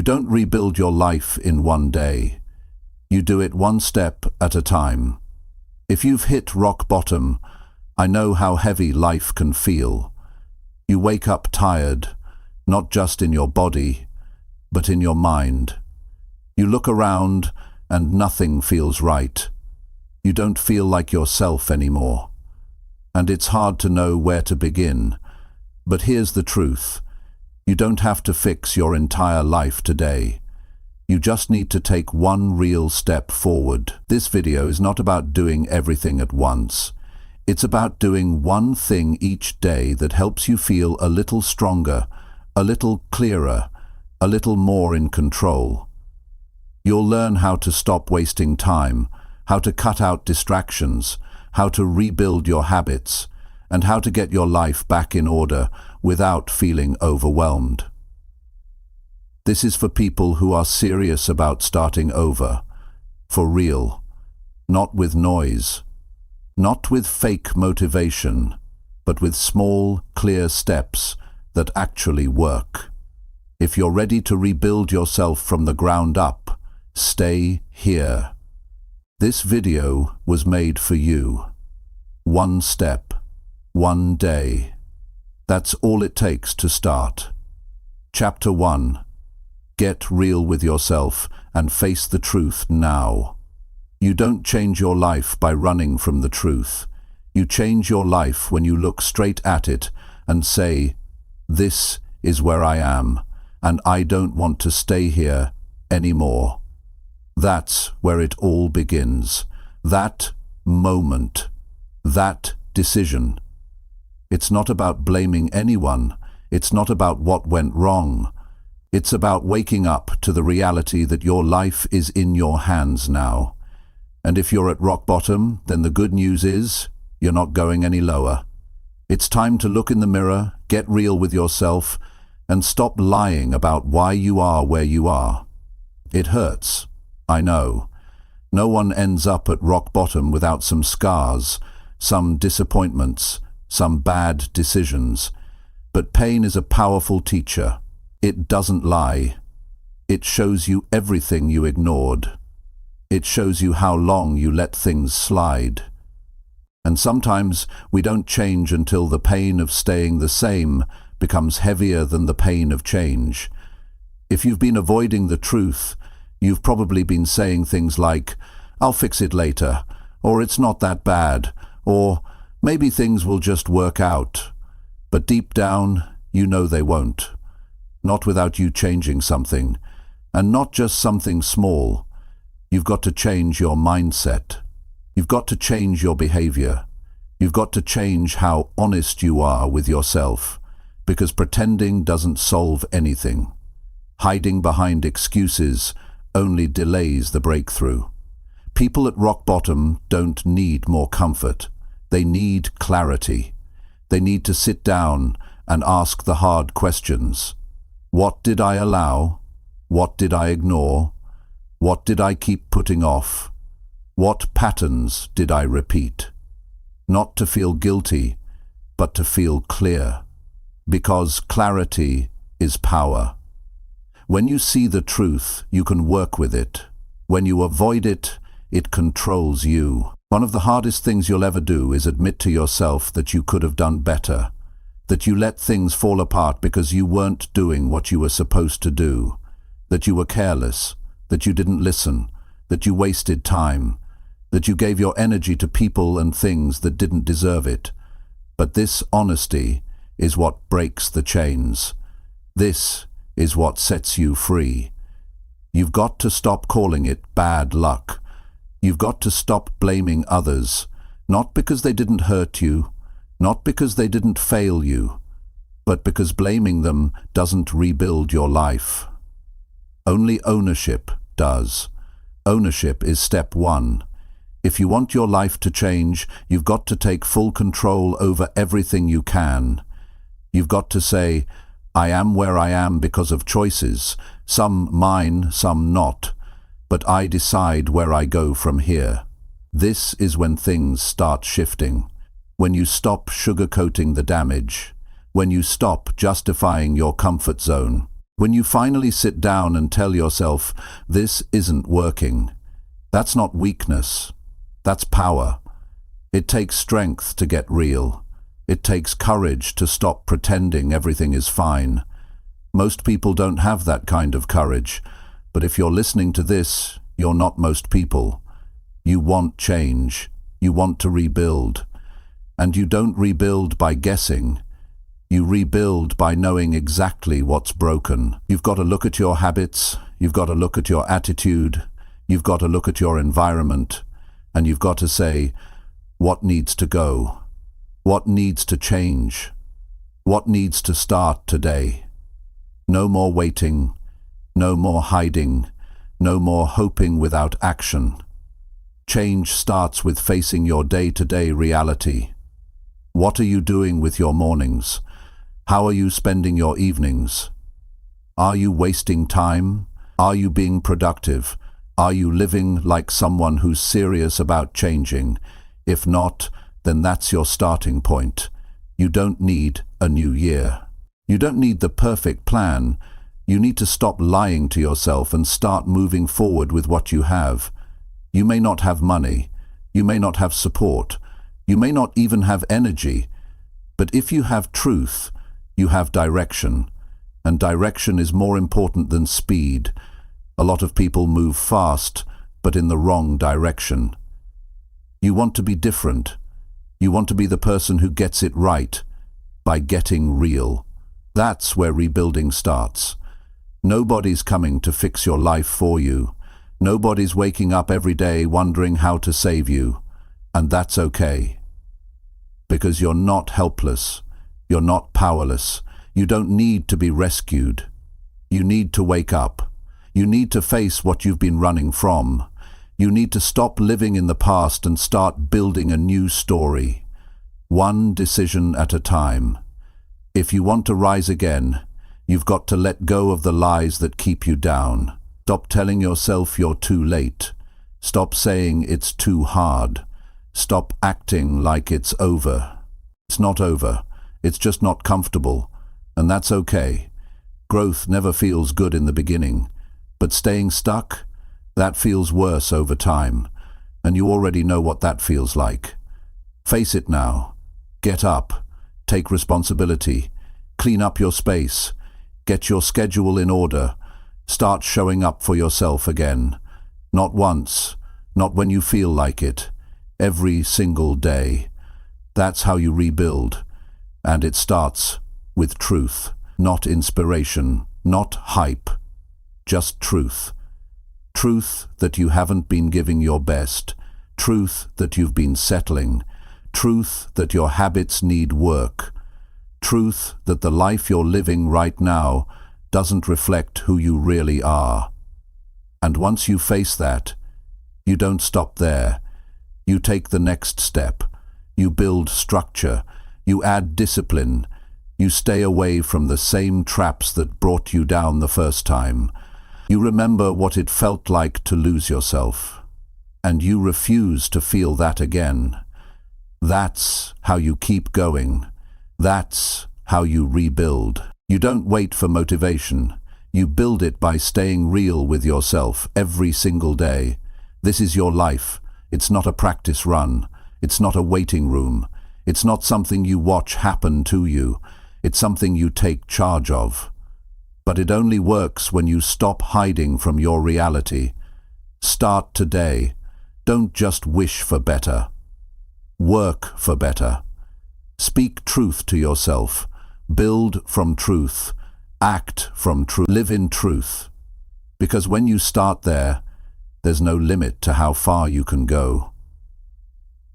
don't rebuild your life in one day. You do it one step at a time. If you've hit rock bottom, I know how heavy life can feel. You wake up tired, not just in your body, but in your mind. You look around and nothing feels right. You don't feel like yourself anymore. And it's hard to know where to begin. But here's the truth. You don't have to fix your entire life today. You just need to take one real step forward. This video is not about doing everything at once. It's about doing one thing each day that helps you feel a little stronger, a little clearer, a little more in control. You'll learn how to stop wasting time, how to cut out distractions, how to rebuild your habits, and how to get your life back in order without feeling overwhelmed. This is for people who are serious about starting over, for real, not with noise, not with fake motivation, but with small, clear steps that actually work. If you're ready to rebuild yourself from the ground up, stay here. This video was made for you. One step, one day. That's all it takes to start. Chapter 1. Get real with yourself and face the truth now. You don't change your life by running from the truth. You change your life when you look straight at it and say, "This is where I am, and I don't want to stay here anymore." That's where it all begins. That moment. That decision. It's not about blaming anyone. It's not about what went wrong. It's about waking up to the reality that your life is in your hands now. And if you're at rock bottom, then the good news is you're not going any lower. It's time to look in the mirror, get real with yourself, and stop lying about why you are where you are. It hurts, I know. No one ends up at rock bottom without some scars, some disappointments, some bad decisions. But pain is a powerful teacher. It doesn't lie. It shows you everything you ignored. It shows you how long you let things slide. And sometimes we don't change until the pain of staying the same becomes heavier than the pain of change. If you've been avoiding the truth, you've probably been saying things like, "I'll fix it later," or "It's not that bad," or "Maybe things will just work out." But deep down, you know they won't. Not without you changing something. And not just something small. You've got to change your mindset. You've got to change your behavior. You've got to change how honest you are with yourself. Because pretending doesn't solve anything. Hiding behind excuses only delays the breakthrough. People at rock bottom don't need more comfort. They need clarity. They need to sit down and ask the hard questions. What did I allow? What did I ignore? What did I keep putting off? What patterns did I repeat? Not to feel guilty, but to feel clear. Because clarity is power. When you see the truth, you can work with it. When you avoid it, it controls you. One of the hardest things you'll ever do is admit to yourself that you could have done better. That you let things fall apart because you weren't doing what you were supposed to do. That you were careless. That you didn't listen. That you wasted time. That you gave your energy to people and things that didn't deserve it. But this honesty is what breaks the chains. This is what sets you free. You've got to stop calling it bad luck. You've got to stop blaming others, not because they didn't hurt you, not because they didn't fail you, but because blaming them doesn't rebuild your life. Only ownership does. Ownership is step one. If you want your life to change, you've got to take full control over everything you can. You've got to say, "I am where I am because of choices, some mine, some not, but I decide where I go from here." This is when things start shifting. When you stop sugarcoating the damage. When you stop justifying your comfort zone. When you finally sit down and tell yourself, this isn't working, that's not weakness, that's power. It takes strength to get real. It takes courage to stop pretending everything is fine. Most people don't have that kind of courage, but if you're listening to this, you're not most people. You want change. You want to rebuild. And you don't rebuild by guessing. You rebuild by knowing exactly what's broken. You've got to look at your habits, you've got to look at your attitude, you've got to look at your environment, and you've got to say, what needs to go? What needs to change? What needs to start today? No more waiting, no more hiding, no more hoping without action. Change starts with facing your day-to-day reality. What are you doing with your mornings? How are you spending your evenings? Are you wasting time? Are you being productive? Are you living like someone who's serious about changing? If not, then that's your starting point. You don't need a new year. You don't need the perfect plan. You need to stop lying to yourself and start moving forward with what you have. You may not have money. You may not have support. You may not even have energy. But if you have truth, you have direction. And direction is more important than speed. A lot of people move fast, but in the wrong direction. You want to be different. You want to be the person who gets it right by getting real. That's where rebuilding starts. Nobody's coming to fix your life for you. Nobody's waking up every day wondering how to save you. And that's okay. Because you're not helpless. You're not powerless. You don't need to be rescued. You need to wake up. You need to face what you've been running from. You need to stop living in the past and start building a new story. One decision at a time. If you want to rise again, you've got to let go of the lies that keep you down. Stop telling yourself you're too late. Stop saying it's too hard. Stop acting like it's over. It's not over. It's just not comfortable. And that's okay. Growth never feels good in the beginning. But staying stuck, that feels worse over time. And you already know what that feels like. Face it now. Get up. Take responsibility. Clean up your space. Get your schedule in order. Start showing up for yourself again. Not once. Not when you feel like it. Every single day. That's how you rebuild. And it starts with truth. Not inspiration. Not hype. Just truth. Truth that you haven't been giving your best. Truth that you've been settling. Truth that your habits need work. Truth that the life you're living right now doesn't reflect who you really are. And once you face that, you don't stop there. You take the next step. You build structure. You add discipline. You stay away from the same traps that brought you down the first time. You remember what it felt like to lose yourself. And you refuse to feel that again. That's how you keep going. That's how you rebuild. You don't wait for motivation. You build it by staying real with yourself every single day. This is your life. It's not a practice run. It's not a waiting room. It's not something you watch happen to you. It's something you take charge of. But it only works when you stop hiding from your reality. Start today. Don't just wish for better. Work for better. Speak truth to yourself. Build from truth. Act from truth. Live in truth. Because when you start there, there's no limit to how far you can go.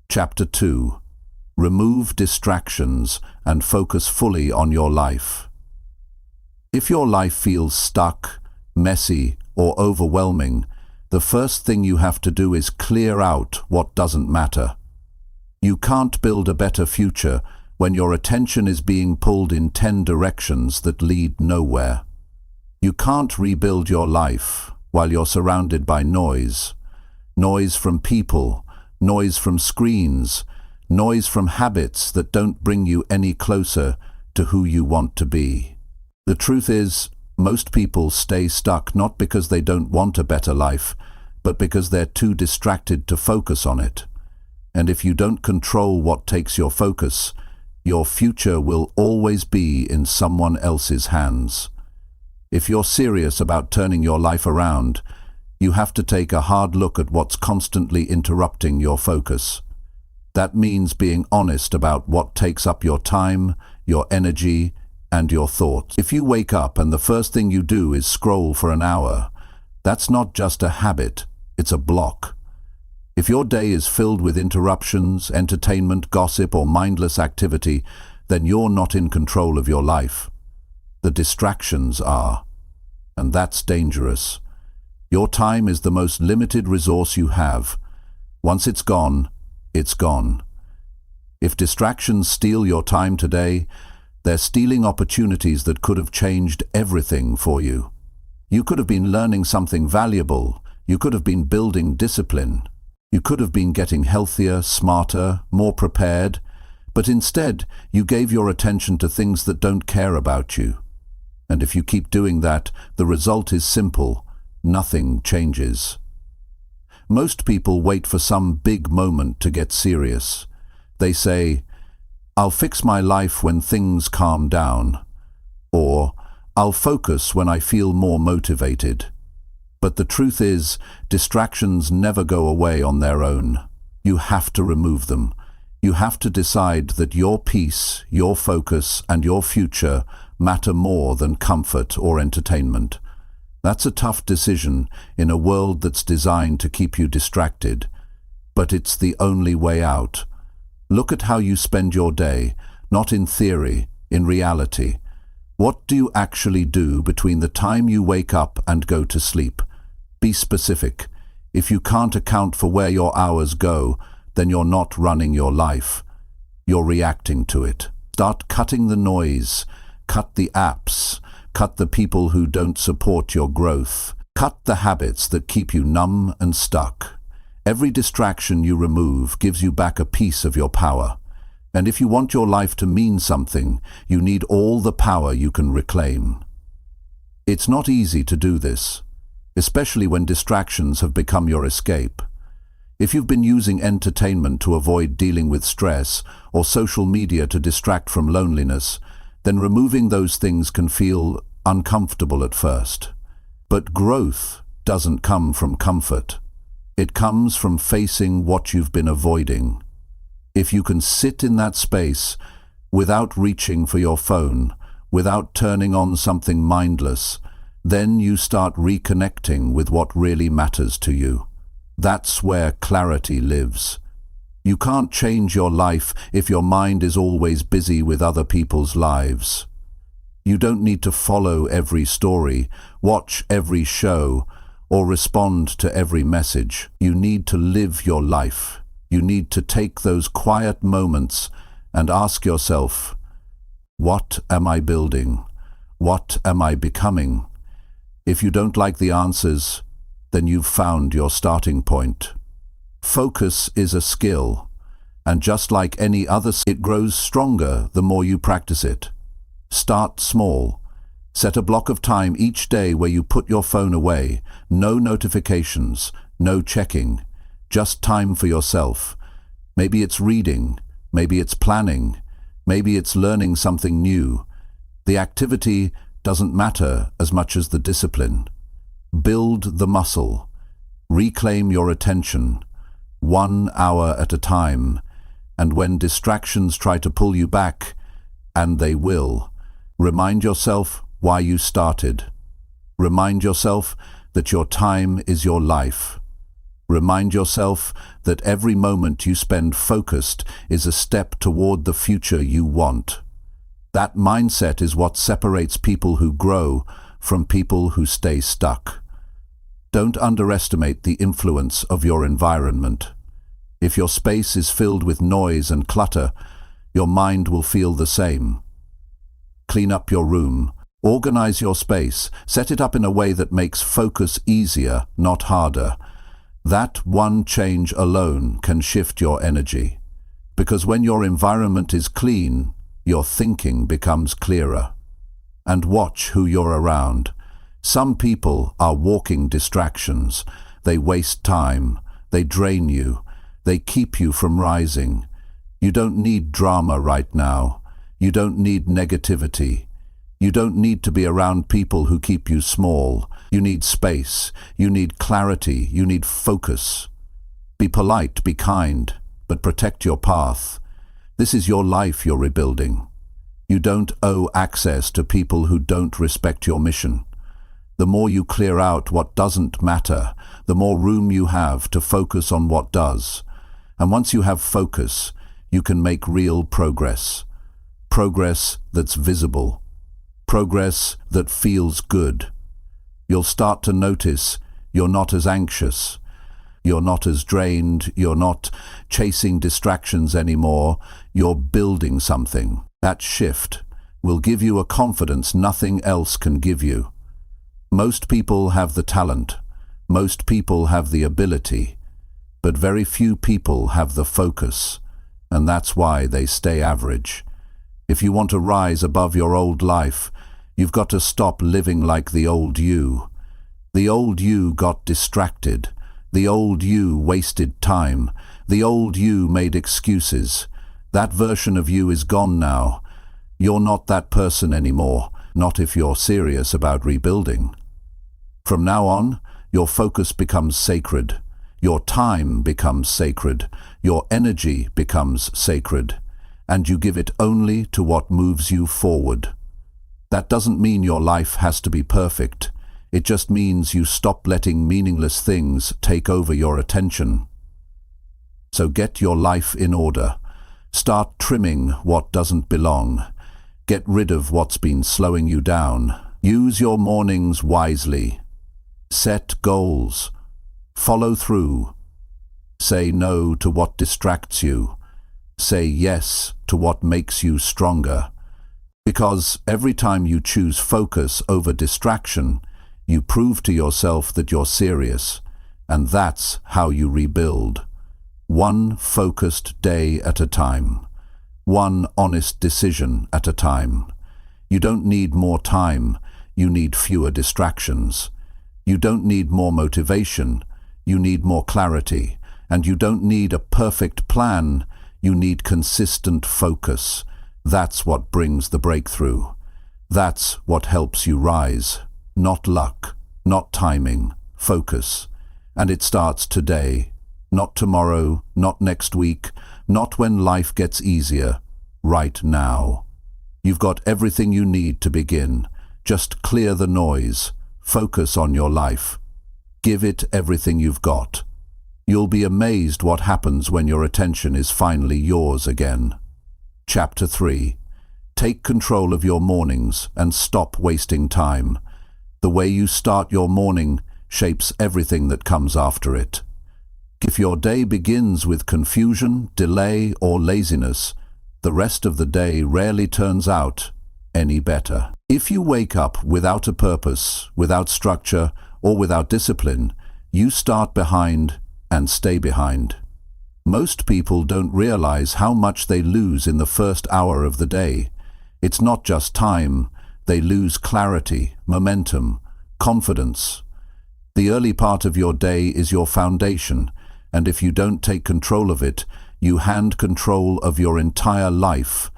Chapter 2. Remove distractions and focus fully on your life. If your life feels stuck, messy, or overwhelming, the first thing you have to do is clear out what doesn't matter. You can't build a better future when your attention is being pulled in 10 directions that lead nowhere. You can't rebuild your life while you're surrounded by noise. Noise from people, noise from screens, noise from habits that don't bring you any closer to who you want to be. The truth is, Most people stay stuck not because they don't want a better life, but because they're too distracted to focus on it. And if you don't control what takes your focus, your future will always be in someone else's hands. If you're serious about turning your life around, you have to take a hard look at what's constantly interrupting your focus. That means being honest about what takes up your time, your energy, and your thoughts. If you wake up and the first thing you do is scroll for an hour, that's not just a habit, it's a block. If your day is filled with interruptions, entertainment, gossip, or mindless activity, then you're not in control of your life. The distractions are, and that's dangerous. Your time is the most limited resource you have. Once it's gone, it's gone. If distractions steal your time today, they're stealing opportunities that could have changed everything for you. You could have been learning something valuable. You could have been building discipline. You could have been getting healthier, smarter, more prepared, but instead you gave your attention to things that don't care about you. And if you keep doing that, the result is simple: nothing changes. Most people wait for some big moment to get serious. They say, "I'll fix my life when things calm down," or "I'll focus when I feel more motivated." But the truth is, distractions never go away on their own. You have to remove them. You have to decide that your peace, your focus, and your future matter more than comfort or entertainment. That's a tough decision in a world that's designed to keep you distracted. But it's the only way out. Look at how you spend your day, not in theory, in reality. What do you actually do between the time you wake up and go to sleep? Be specific. If you can't account for where your hours go, then you're not running your life. You're reacting to it. Start cutting the noise. Cut the apps. Cut the people who don't support your growth. Cut the habits that keep you numb and stuck. Every distraction you remove gives you back a piece of your power. And if you want your life to mean something, you need all the power you can reclaim. It's not easy to do this, especially when distractions have become your escape. If you've been using entertainment to avoid dealing with stress or social media to distract from loneliness, then removing those things can feel uncomfortable at first. But growth doesn't come from comfort. It comes from facing what you've been avoiding. If you can sit in that space without reaching for your phone, without turning on something mindless, then you start reconnecting with what really matters to you. That's where clarity lives. You can't change your life if your mind is always busy with other people's lives. You don't need to follow every story, watch every show, or respond to every message. You need to live your life. You need to take those quiet moments and ask yourself, what am I building? What am I becoming? If you don't like the answers, then you've found your starting point. Focus is a skill, and just like any other, it grows stronger the more you practice it. Start small. Set a block of time each day where you put your phone away. No notifications, no checking, just time for yourself. Maybe it's reading, maybe it's planning, maybe it's learning something new. The activity doesn't matter as much as the discipline. Build the muscle. Reclaim your attention, 1 hour at a time, and when distractions try to pull you back, and they will, remind yourself why you started. Remind yourself that your time is your life. Remind yourself that every moment you spend focused is a step toward the future you want. That mindset is what separates people who grow from people who stay stuck. Don't underestimate the influence of your environment. If your space is filled with noise and clutter, your mind will feel the same. Clean up your room. Organize your space. Set it up in a way that makes focus easier, not harder. That one change alone can shift your energy. Because when your environment is clean, your thinking becomes clearer. and watch who you're around. Some people are walking distractions. They waste time. They drain you. They keep you from rising. You don't need drama right now. You don't need negativity. You don't need to be around people who keep you small. You need space. You need clarity. You need focus. Be polite, be kind, but protect your path. This is your life you're rebuilding. You don't owe access to people who don't respect your mission. The more you clear out what doesn't matter, the more room you have to focus on what does. And once you have focus, you can make real progress. Progress that's visible. Progress that feels good. You'll start to notice you're not as anxious. You're not as drained. You're not chasing distractions anymore. You're building something. That shift will give you a confidence nothing else can give you. Most people have the talent. Most people have the ability. But very few people have the focus. And that's why they stay average. If you want to rise above your old life, you've got to stop living like the old you. The old you got distracted. The old you wasted time. The old you made excuses. That version of you is gone now. You're not that person anymore, not if you're serious about rebuilding. From now on, your focus becomes sacred. Your time becomes sacred. Your energy becomes sacred. And you give it only to what moves you forward. That doesn't mean your life has to be perfect. It just means you stop letting meaningless things take over your attention. So get your life in order. Start trimming what doesn't belong. Get rid of what's been slowing you down. Use your mornings wisely. Set goals. Follow through. Say no to what distracts you. Say yes to what makes you stronger. Because every time you choose focus over distraction, you prove to yourself that you're serious, and that's how you rebuild. One focused day at a time. One honest decision at a time. You don't need more time, you need fewer distractions. You don't need more motivation, you need more clarity. And you don't need a perfect plan, you need consistent focus. That's what brings the breakthrough. That's what helps you rise. Not luck, not timing, focus. And it starts today. Not tomorrow, not next week, not when life gets easier. Right now. You've got everything you need to begin. Just clear the noise. Focus on your life. Give it everything you've got. You'll be amazed what happens when your attention is finally yours again. Chapter 3. Take control of your mornings and stop wasting time. The way you start your morning shapes everything that comes after it. If your day begins with confusion, delay, or laziness, the rest of the day rarely turns out any better. If you wake up without a purpose, without structure, or without discipline, you start behind and stay behind. Most people don't realize how much they lose in the first hour of the day. It's not just time. They lose clarity, momentum, confidence. The early part of your day is your foundation, and if you don't take control of it, you hand control of your entire life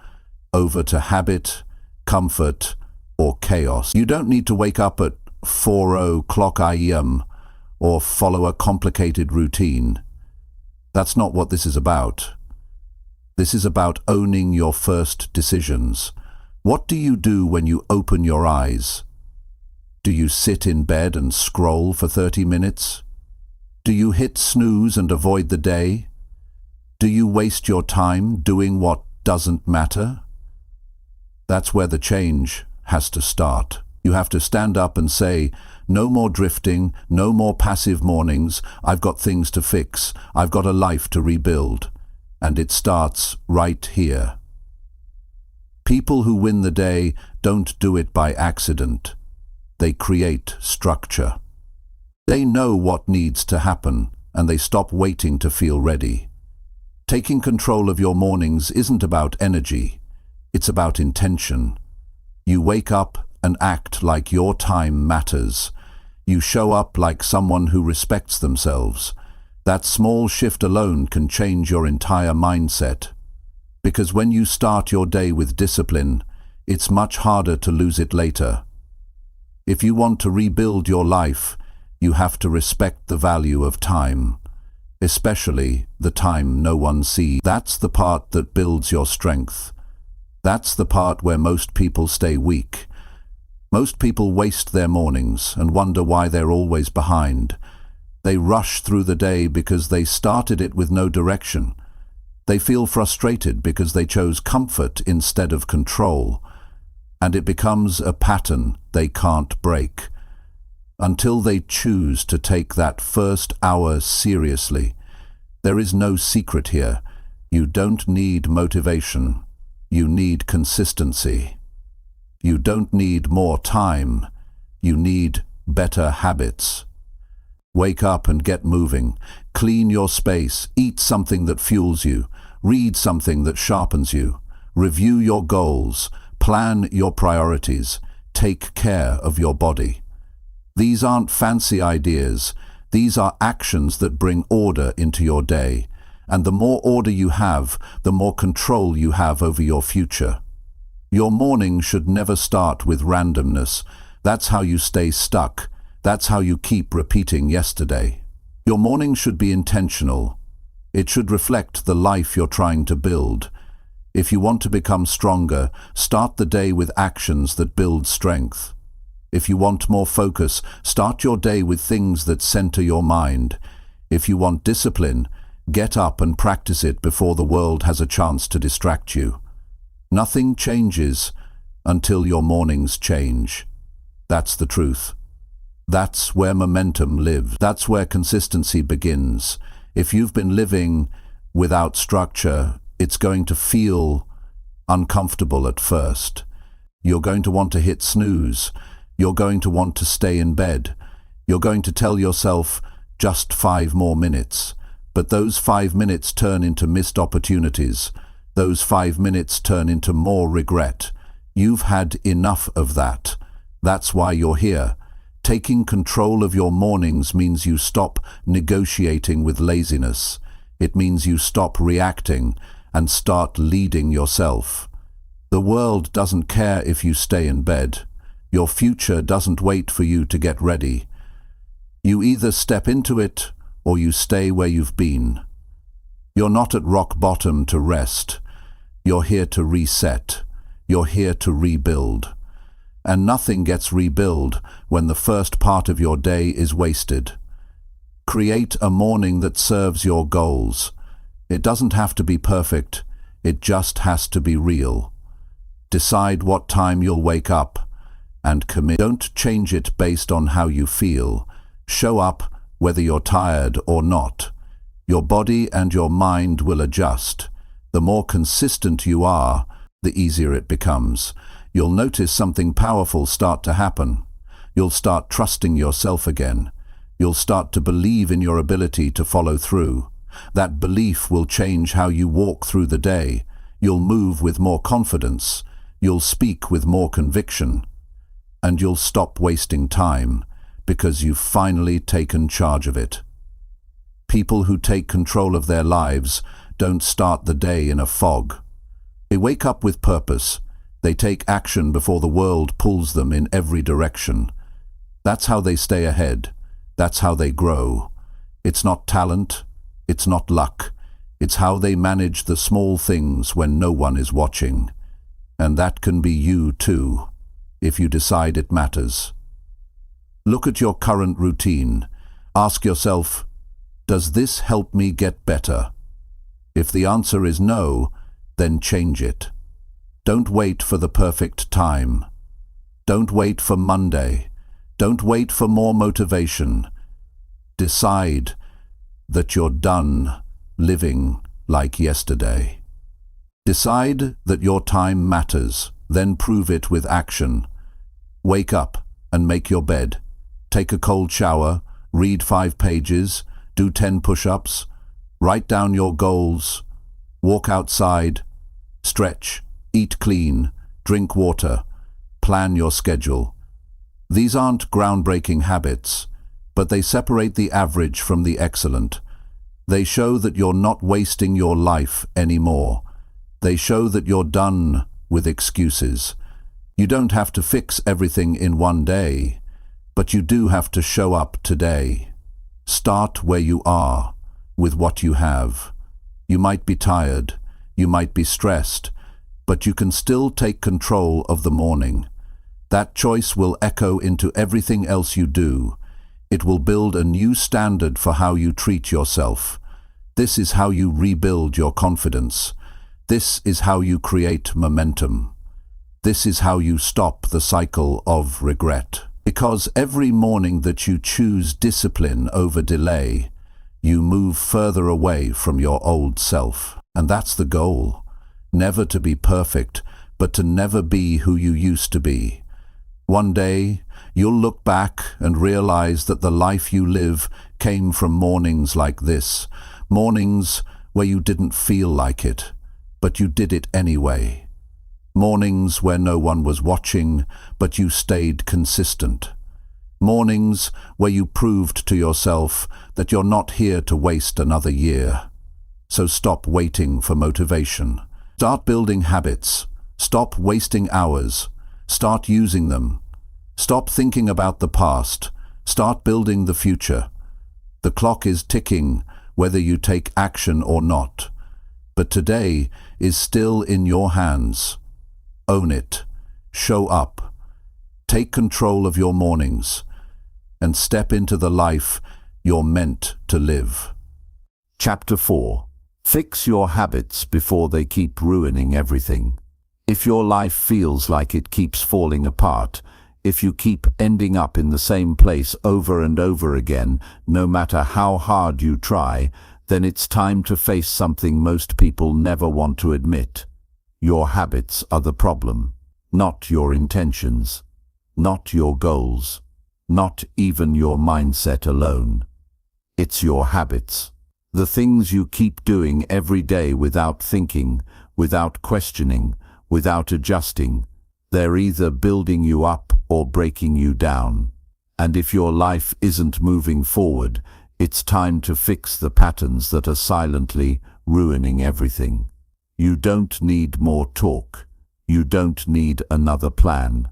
over to habit, comfort, or chaos. You don't need to wake up at 4:00 a.m. or follow a complicated routine. That's not what this is about. This is about owning your first decisions. What do you do when you open your eyes? Do you sit in bed and scroll for 30 minutes? Do you hit snooze and avoid the day? Do you waste your time doing what doesn't matter? That's where the change has to start. You have to stand up and say, no more drifting, no more passive mornings. I've got things to fix. I've got a life to rebuild. And it starts right here. People who win the day don't do it by accident. They create structure. They know what needs to happen, and they stop waiting to feel ready. Taking control of your mornings isn't about energy. It's about intention. You wake up and act like your time matters. You show up like someone who respects themselves. That small shift alone can change your entire mindset. Because when you start your day with discipline, it's much harder to lose it later. If you want to rebuild your life, you have to respect the value of time, especially the time no one sees. That's the part that builds your strength. That's the part where most people stay weak. Most people waste their mornings and wonder why they're always behind. They rush through the day because they started it with no direction. They feel frustrated because they chose comfort instead of control. And it becomes a pattern they can't break. Until they choose to take that first hour seriously. There is no secret here. You don't need motivation. You need consistency. You don't need more time. You need better habits. Wake up and get moving. Clean your space. Eat something that fuels you. Read something that sharpens you. Review your goals. Plan your priorities. Take care of your body. These aren't fancy ideas. These are actions that bring order into your day. And the more order you have, the more control you have over your future. Your morning should never start with randomness. That's how you stay stuck. That's how you keep repeating yesterday. Your morning should be intentional. It should reflect the life you're trying to build. If you want to become stronger, start the day with actions that build strength. If you want more focus, start your day with things that center your mind. If you want discipline, get up and practice it before the world has a chance to distract you. Nothing changes until your mornings change. That's the truth. That's where momentum lives. That's where consistency begins. If you've been living without structure, it's going to feel uncomfortable at first. You're going to want to hit snooze. You're going to want to stay in bed. You're going to tell yourself, just 5 more minutes. But those 5 minutes turn into missed opportunities. Those 5 minutes turn into more regret. You've had enough of that. That's why you're here. Taking control of your mornings means you stop negotiating with laziness. It means you stop reacting and start leading yourself. The world doesn't care if you stay in bed. Your future doesn't wait for you to get ready. You either step into it or you stay where you've been. You're not at rock bottom to rest. You're here to reset. You're here to rebuild. And nothing gets rebuilt when the first part of your day is wasted. Create a morning that serves your goals. It doesn't have to be perfect. It just has to be real. Decide what time you'll wake up and commit. Don't change it based on how you feel. Show up whether you're tired or not. Your body and your mind will adjust. The more consistent you are, the easier it becomes. You'll notice something powerful start to happen. You'll start trusting yourself again. You'll start to believe in your ability to follow through. That belief will change how you walk through the day. You'll move with more confidence. You'll speak with more conviction. And you'll stop wasting time because you've finally taken charge of it. People who take control of their lives don't start the day in a fog. They wake up with purpose. They take action before the world pulls them in every direction. That's how they stay ahead. That's how they grow. It's not talent. It's not luck. It's how they manage the small things when no one is watching. And that can be you too, if you decide it matters. Look at your current routine. Ask yourself, does this help me get better? If the answer is no, then change it. Don't wait for the perfect time. Don't wait for Monday. Don't wait for more motivation. Decide that you're done living like yesterday. Decide that your time matters, then prove it with action. Wake up and make your bed. Take a cold shower, read 5 pages, do 10 push-ups, write down your goals, walk outside, stretch, eat clean, drink water. Plan your schedule. These aren't groundbreaking habits, but they separate the average from the excellent. They show that you're not wasting your life anymore. They show that you're done with excuses. You don't have to fix everything in one day, but you do have to show up today. Start where you are, with what you have. You might be tired, you might be stressed, but you can still take control of the morning. That choice will echo into everything else you do. It will build a new standard for how you treat yourself. This is how you rebuild your confidence. This is how you create momentum. This is how you stop the cycle of regret. Because every morning that you choose discipline over delay, you move further away from your old self. And that's the goal. Never to be perfect, but to never be who you used to be. One day, you'll look back and realize that the life you live came from mornings like this. Mornings where you didn't feel like it, but you did it anyway. Mornings where no one was watching, but you stayed consistent. Mornings where you proved to yourself that you're not here to waste another year. So stop waiting for motivation. Start building habits. Stop wasting hours. Start using them. Stop thinking about the past. Start building the future. The clock is ticking, whether you take action or not. But today is still in your hands. Own it. Show up. Take control of your mornings. And step into the life you're meant to live. Chapter 4. Fix your habits before they keep ruining everything. If your life feels like it keeps falling apart, if you keep ending up in the same place over and over again, no matter how hard you try, then it's time to face something most people never want to admit. Your habits are the problem, not your intentions, not your goals, not even your mindset alone. It's your habits. The things you keep doing every day without thinking, without questioning, without adjusting. They're either building you up or breaking you down. And if your life isn't moving forward, it's time to fix the patterns that are silently ruining everything. You don't need more talk. You don't need another plan.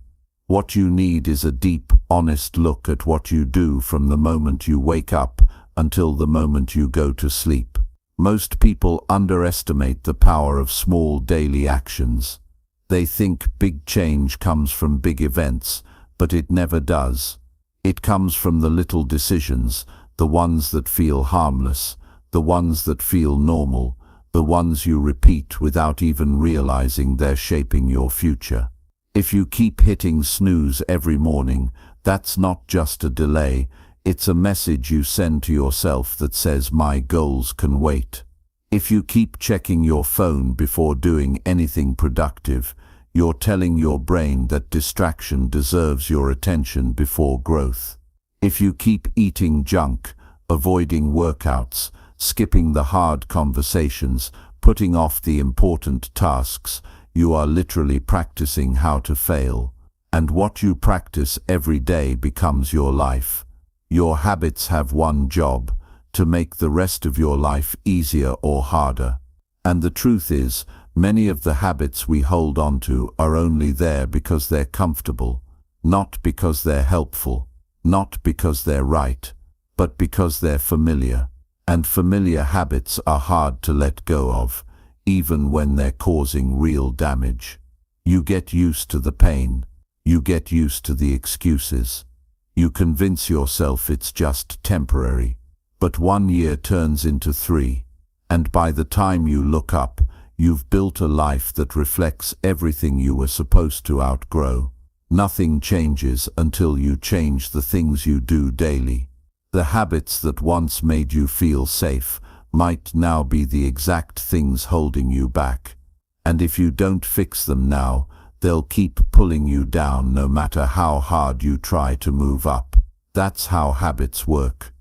What you need is a deep, honest look at what you do from the moment you wake up until the moment you go to sleep. Most people underestimate the power of small daily actions. They think big change comes from big events, but it never does. It comes from the little decisions, the ones that feel harmless, the ones that feel normal, the ones you repeat without even realizing they're shaping your future. If you keep hitting snooze every morning, that's not just a delay, it's a message you send to yourself that says, my goals can wait. If you keep checking your phone before doing anything productive, you're telling your brain that distraction deserves your attention before growth. If you keep eating junk, avoiding workouts, skipping the hard conversations, putting off the important tasks, you are literally practicing how to fail. And what you practice every day becomes your life. Your habits have one job: to make the rest of your life easier or harder. And the truth is, many of the habits we hold on to are only there because they're comfortable, not because they're helpful, not because they're right, but because they're familiar. And familiar habits are hard to let go of, even when they're causing real damage. You get used to the pain. You get used to the excuses. You convince yourself it's just temporary. But 1 year turns into 3, and by the time you look up, you've built a life that reflects everything you were supposed to outgrow. Nothing changes until you change the things you do daily. The habits that once made you feel safe might now be the exact things holding you back. And if you don't fix them now, they'll keep pulling you down no matter how hard you try to move up. That's how habits work.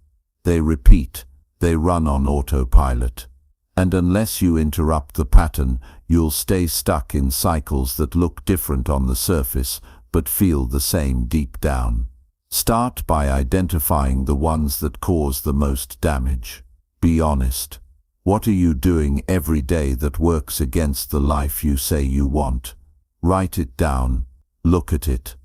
They repeat, they run on autopilot. And unless you interrupt the pattern, you'll stay stuck in cycles that look different on the surface, but feel the same deep down. Start by identifying the ones that cause the most damage. Be honest. What are you doing every day that works against the life you say you want? Write it down. Look at it.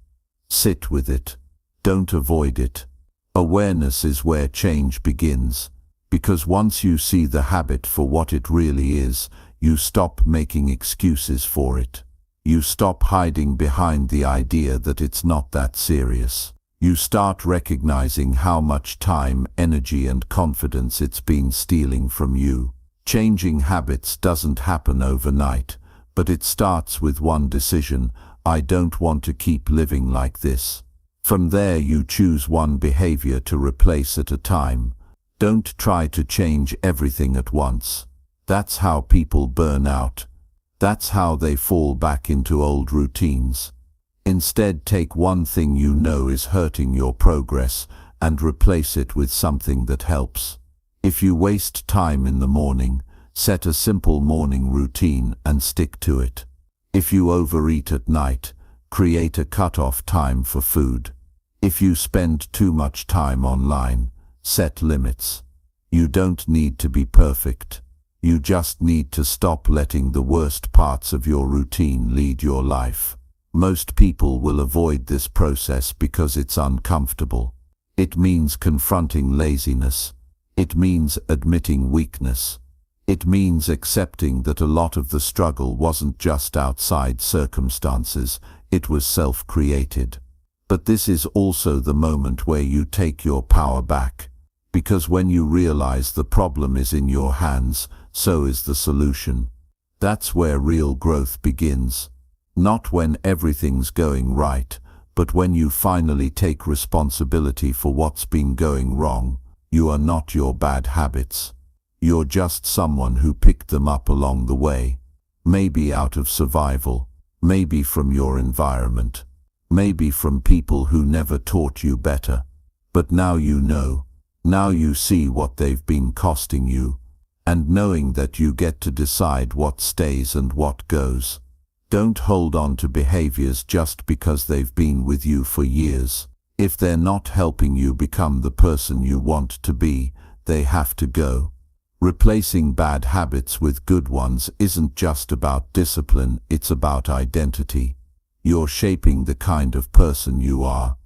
Sit with it. Don't avoid it. Awareness is where change begins, because once you see the habit for what it really is, you stop making excuses for it. You stop hiding behind the idea that it's not that serious. You start recognizing how much time, energy, and confidence it's been stealing from you. Changing habits doesn't happen overnight, but it starts with one decision: I don't want to keep living like this. From there you choose one behavior to replace at a time. Don't try to change everything at once. That's how people burn out. That's how they fall back into old routines. Instead, take one thing you know is hurting your progress and replace it with something that helps. If you waste time in the morning, set a simple morning routine and stick to it. If you overeat at night, create a cut-off time for food. If you spend too much time online, set limits. You don't need to be perfect. You just need to stop letting the worst parts of your routine lead your life. Most people will avoid this process because it's uncomfortable. It means confronting laziness. It means admitting weakness. It means accepting that a lot of the struggle wasn't just outside circumstances, it was self-created. But this is also the moment where you take your power back, because when you realize the problem is in your hands, so is the solution. That's where real growth begins. Not when everything's going right, but when you finally take responsibility for what's been going wrong. You are not your bad habits. You're just someone who picked them up along the way. Maybe out of survival, maybe from your environment, maybe from people who never taught you better. But now you know. Now you see what they've been costing you. And knowing that you get to decide what stays and what goes. Don't hold on to behaviors just because they've been with you for years. If they're not helping you become the person you want to be, they have to go. Replacing bad habits with good ones isn't just about discipline, it's about identity. You're shaping the kind of person you are.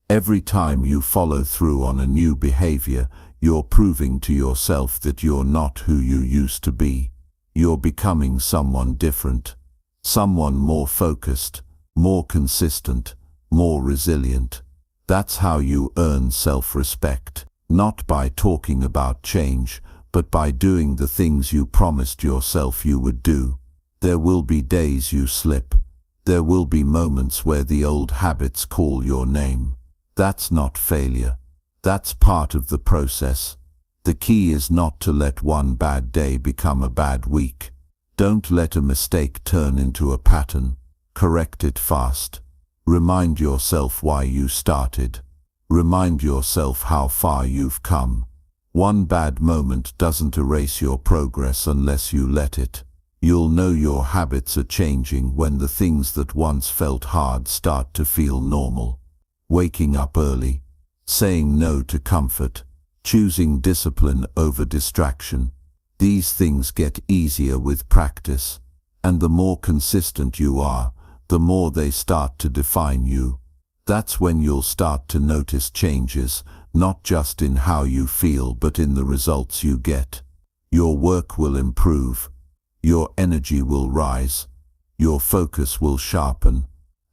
Every time you follow through on a new behavior, you're proving to yourself that you're not who you used to be. You're becoming someone different. Someone more focused, more consistent, more resilient. That's how you earn self-respect, not by talking about change, but by doing the things you promised yourself you would do. There will be days you slip. There will be moments where the old habits call your name. That's not failure. That's part of the process. The key is not to let one bad day become a bad week. Don't let a mistake turn into a pattern. Correct it fast. Remind yourself why you started. Remind yourself how far you've come. One bad moment doesn't erase your progress unless you let it. You'll know your habits are changing when the things that once felt hard start to feel normal. Waking up early, saying no to comfort, choosing discipline over distraction. These things get easier with practice, and the more consistent you are, the more they start to define you. That's when you'll start to notice changes, not just in how you feel but in the results you get. Your work will improve, your energy will rise, your focus will sharpen,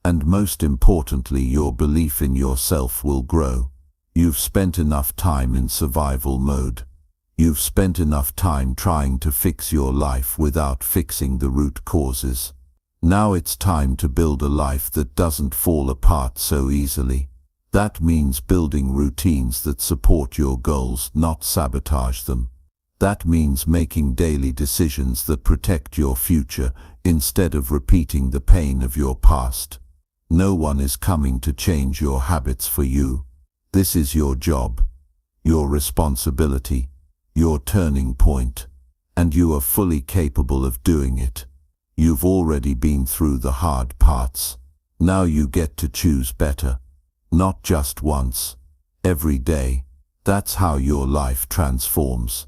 and most importantly, your belief in yourself will grow. You've spent enough time in survival mode. You've spent enough time trying to fix your life without fixing the root causes. Now it's time to build a life that doesn't fall apart so easily. That means building routines that support your goals, not sabotage them. That means making daily decisions that protect your future instead of repeating the pain of your past. No one is coming to change your habits for you. This is your job, your responsibility, your turning point, and you are fully capable of doing it. You've already been through the hard parts. Now you get to choose better. Not just once. Every day. That's how your life transforms.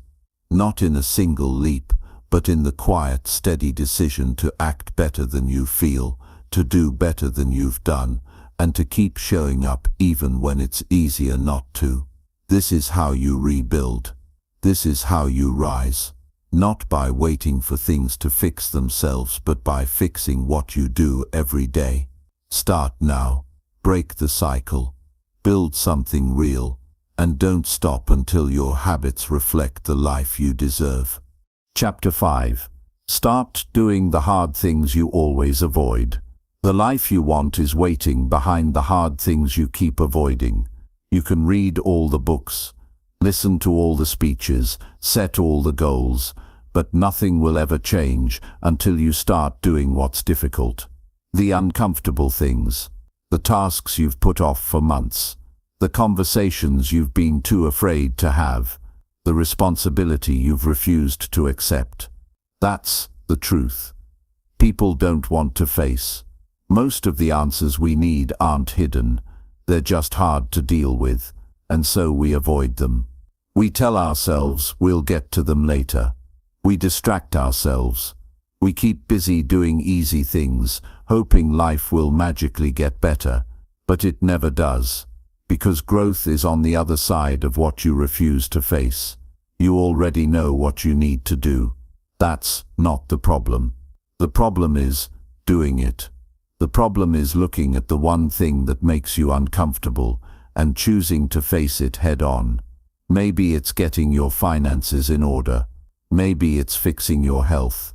Not in a single leap, but in the quiet, steady decision to act better than you feel, to do better than you've done, and to keep showing up even when it's easier not to. This is how you rebuild. This is how you rise. Not by waiting for things to fix themselves, but by fixing what you do every day. Start now. Break the cycle. Build something real. And don't stop until your habits reflect the life you deserve. Chapter 5. Start doing the hard things you always avoid. The life you want is waiting behind the hard things you keep avoiding. You can read all the books, listen to all the speeches, set all the goals, but nothing will ever change until you start doing what's difficult. The uncomfortable things, the tasks you've put off for months, the conversations you've been too afraid to have, the responsibility you've refused to accept. That's the truth. People don't want to face. Most of the answers we need aren't hidden. They're just hard to deal with, and so we avoid them. We tell ourselves we'll get to them later. We distract ourselves. We keep busy doing easy things, hoping life will magically get better, but it never does. Because growth is on the other side of what you refuse to face. You already know what you need to do. That's not the problem. The problem is doing it. The problem is looking at the one thing that makes you uncomfortable and choosing to face it head on. Maybe it's getting your finances in order. Maybe it's fixing your health.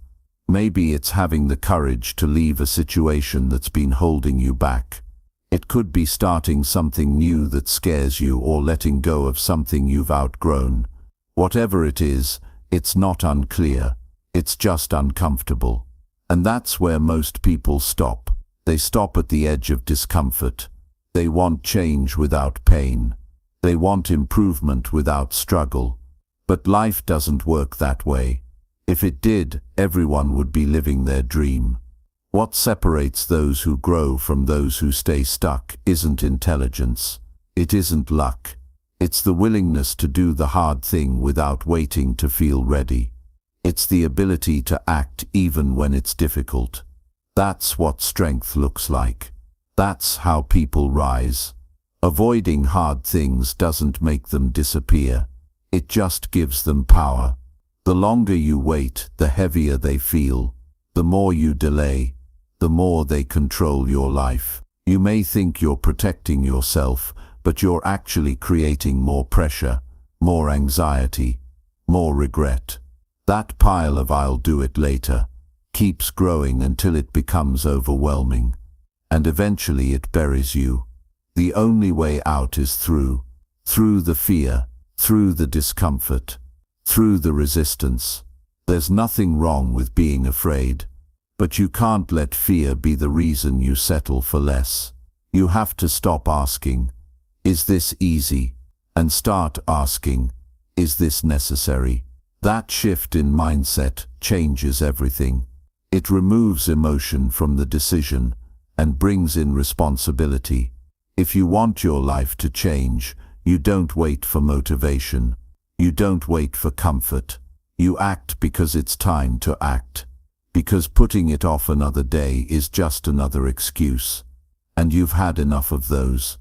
Maybe it's having the courage to leave a situation that's been holding you back. It could be starting something new that scares you or letting go of something you've outgrown. Whatever it is, it's not unclear. It's just uncomfortable. And that's where most people stop. They stop at the edge of discomfort. They want change without pain. They want improvement without struggle. But life doesn't work that way. If it did, everyone would be living their dream. What separates those who grow from those who stay stuck isn't intelligence. It isn't luck. It's the willingness to do the hard thing without waiting to feel ready. It's the ability to act even when it's difficult. That's what strength looks like. That's how people rise. Avoiding hard things doesn't make them disappear. It just gives them power. The longer you wait, the heavier they feel. The more you delay, the more they control your life. You may think you're protecting yourself, but you're actually creating more pressure, more anxiety, more regret. That pile of "I'll do it later" keeps growing until it becomes overwhelming, and eventually it buries you. The only way out is through the fear, through the discomfort, through the resistance. There's nothing wrong with being afraid, but you can't let fear be the reason you settle for less. You have to stop asking, "Is this easy?" and start asking, "Is this necessary?" That shift in mindset changes everything. It removes emotion from the decision and brings in responsibility. If you want your life to change, you don't wait for motivation. You don't wait for comfort. You act because it's time to act. Because putting it off another day is just another excuse. And you've had enough of those.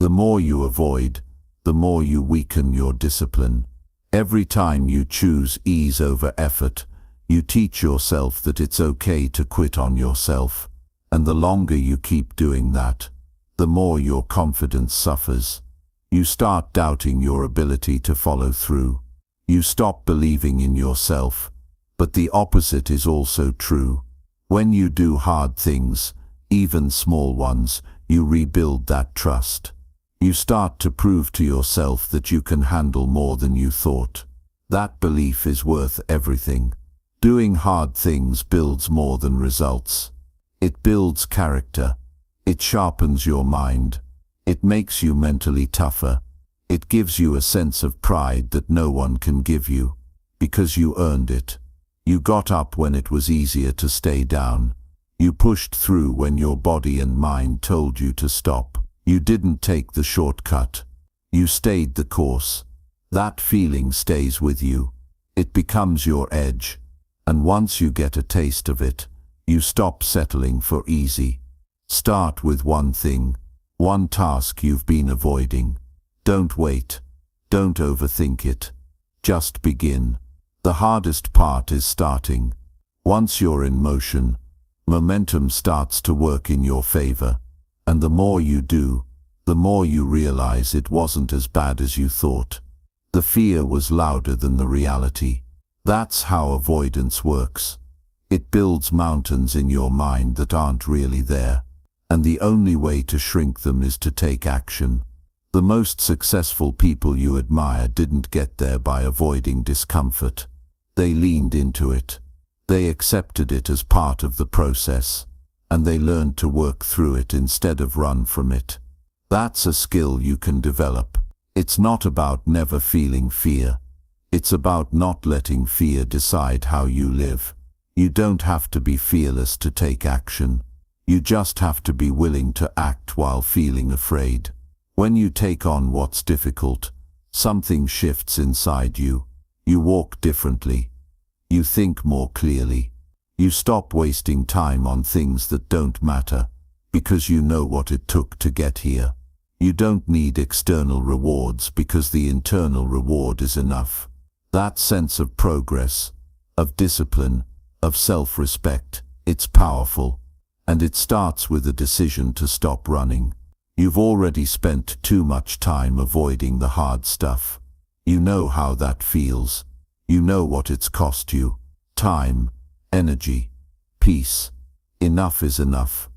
The more you avoid, the more you weaken your discipline. Every time you choose ease over effort, you teach yourself that it's okay to quit on yourself. And the longer you keep doing that, the more your confidence suffers. You start doubting your ability to follow through. You stop believing in yourself. But the opposite is also true. When you do hard things, even small ones, you rebuild that trust. You start to prove to yourself that you can handle more than you thought. That belief is worth everything. Doing hard things builds more than results. It builds character. It sharpens your mind. It makes you mentally tougher. It gives you a sense of pride that no one can give you, because you earned it. You got up when it was easier to stay down. You pushed through when your body and mind told you to stop. You didn't take the shortcut. You stayed the course. That feeling stays with you. It becomes your edge. And once you get a taste of it, you stop settling for easy. Start with one thing, one task you've been avoiding. Don't wait. Don't overthink it. Just begin. The hardest part is starting. Once you're in motion, momentum starts to work in your favor. And the more you do, the more you realize it wasn't as bad as you thought. The fear was louder than the reality. That's how avoidance works. It builds mountains in your mind that aren't really there. And the only way to shrink them is to take action. The most successful people you admire didn't get there by avoiding discomfort. They leaned into it. They accepted it as part of the process. And they learned to work through it instead of run from it. That's a skill you can develop. It's not about never feeling fear. It's about not letting fear decide how you live. You don't have to be fearless to take action. You just have to be willing to act while feeling afraid. When you take on what's difficult, something shifts inside you. You walk differently. You think more clearly. You stop wasting time on things that don't matter, because you know what it took to get here. You don't need external rewards because the internal reward is enough. That sense of progress, of discipline, of self-respect, it's powerful. And it starts with a decision to stop running. You've already spent too much time avoiding the hard stuff. You know how that feels. You know what it's cost you. Time, energy, peace. Enough is enough.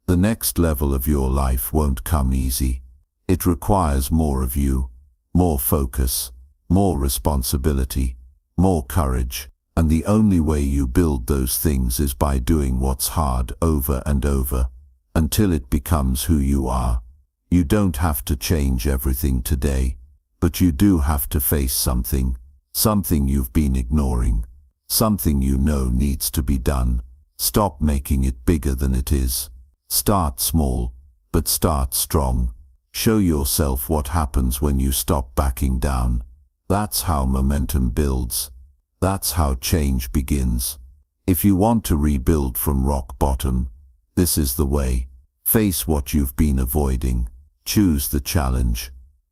The next level of your life won't come easy. It requires more of you, more focus, more responsibility, more courage. And the only way you build those things is by doing what's hard over and over, until it becomes who you are. You don't have to change everything today, but you do have to face something you've been ignoring, something you know needs to be done. Stop making it bigger than it is. Start small, but start strong. Show yourself what happens when you stop backing down. That's how momentum builds. That's how change begins. If you want to rebuild from rock bottom, this is the way. Face what you've been avoiding. Choose the challenge.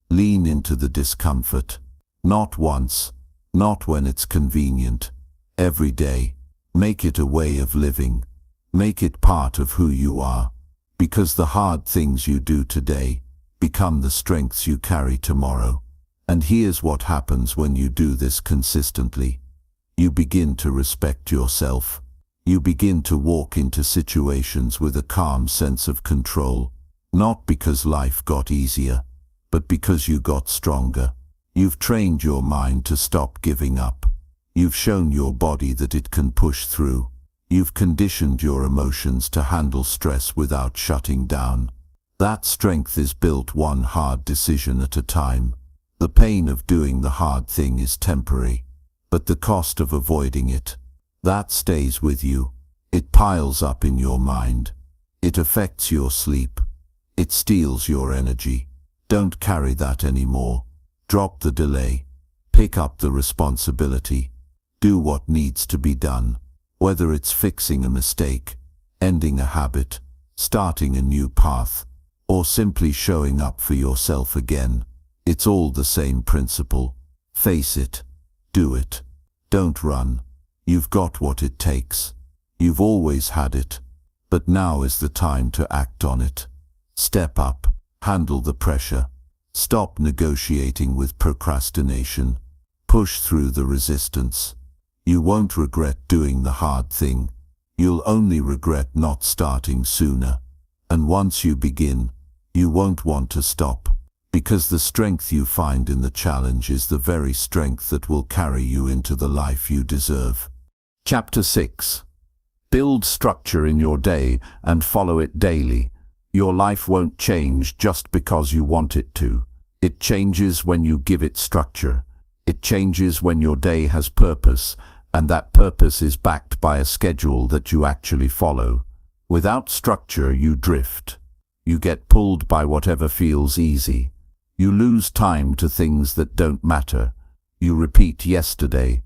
Lean into the discomfort. Not once, not when it's convenient. Every day. Make it a way of living. Make it part of who you are. Because the hard things you do today become the strengths you carry tomorrow. And here's what happens when you do this consistently. You begin to respect yourself. You begin to walk into situations with a calm sense of control, not because life got easier, but because you got stronger. You've trained your mind to stop giving up. You've shown your body that it can push through. You've conditioned your emotions to handle stress without shutting down. That strength is built one hard decision at a time. The pain of doing the hard thing is temporary, but the cost of avoiding it, that stays with you. It piles up in your mind. It affects your sleep. It steals your energy. Don't carry that anymore. Drop the delay. Pick up the responsibility. Do what needs to be done. Whether it's fixing a mistake, ending a habit, starting a new path, or simply showing up for yourself again. It's all the same principle. Face it. Do it. Don't run. You've got what it takes. You've always had it. But now is the time to act on it. Step up. Handle the pressure. Stop negotiating with procrastination. Push through the resistance. You won't regret doing the hard thing. You'll only regret not starting sooner. And once you begin, you won't want to stop. Because the strength you find in the challenge is the very strength that will carry you into the life you deserve. Chapter 6. Build structure in your day and follow it daily. Your life won't change just because you want it to. It changes when you give it structure. It changes when your day has purpose, and that purpose is backed by a schedule that you actually follow. Without structure, you drift. You get pulled by whatever feels easy. You lose time to things that don't matter. You repeat yesterday.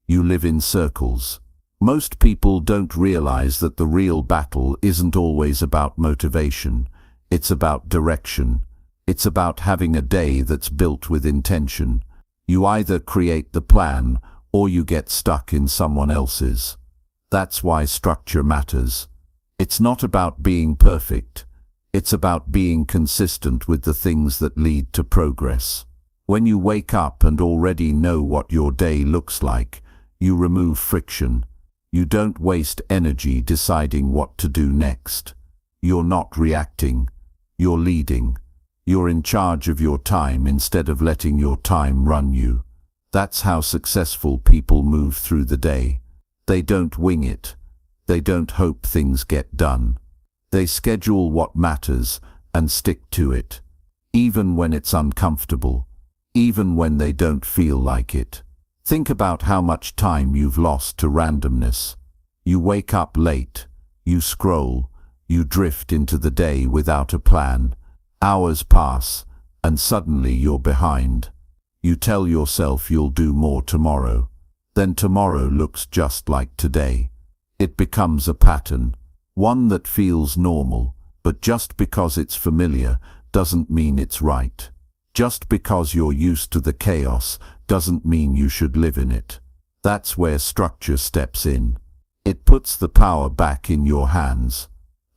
You live in circles. Most people don't realize that the real battle isn't always about motivation. It's about direction. It's about having a day that's built with intention. You either create the plan or you get stuck in someone else's. That's why structure matters. It's not about being perfect. It's about being consistent with the things that lead to progress. When you wake up and already know what your day looks like, you remove friction. You don't waste energy deciding what to do next. You're not reacting. You're leading. You're in charge of your time instead of letting your time run you. That's how successful people move through the day. They don't wing it. They don't hope things get done. They schedule what matters and stick to it, even when it's uncomfortable, even when they don't feel like it. Think about how much time you've lost to randomness. You wake up late, you scroll, you drift into the day without a plan. Hours pass, and suddenly you're behind. You tell yourself you'll do more tomorrow. Then tomorrow looks just like today. It becomes a pattern, one that feels normal, but just because it's familiar doesn't mean it's right. Just because you're used to the chaos doesn't mean you should live in it. That's where structure steps in. It puts the power back in your hands.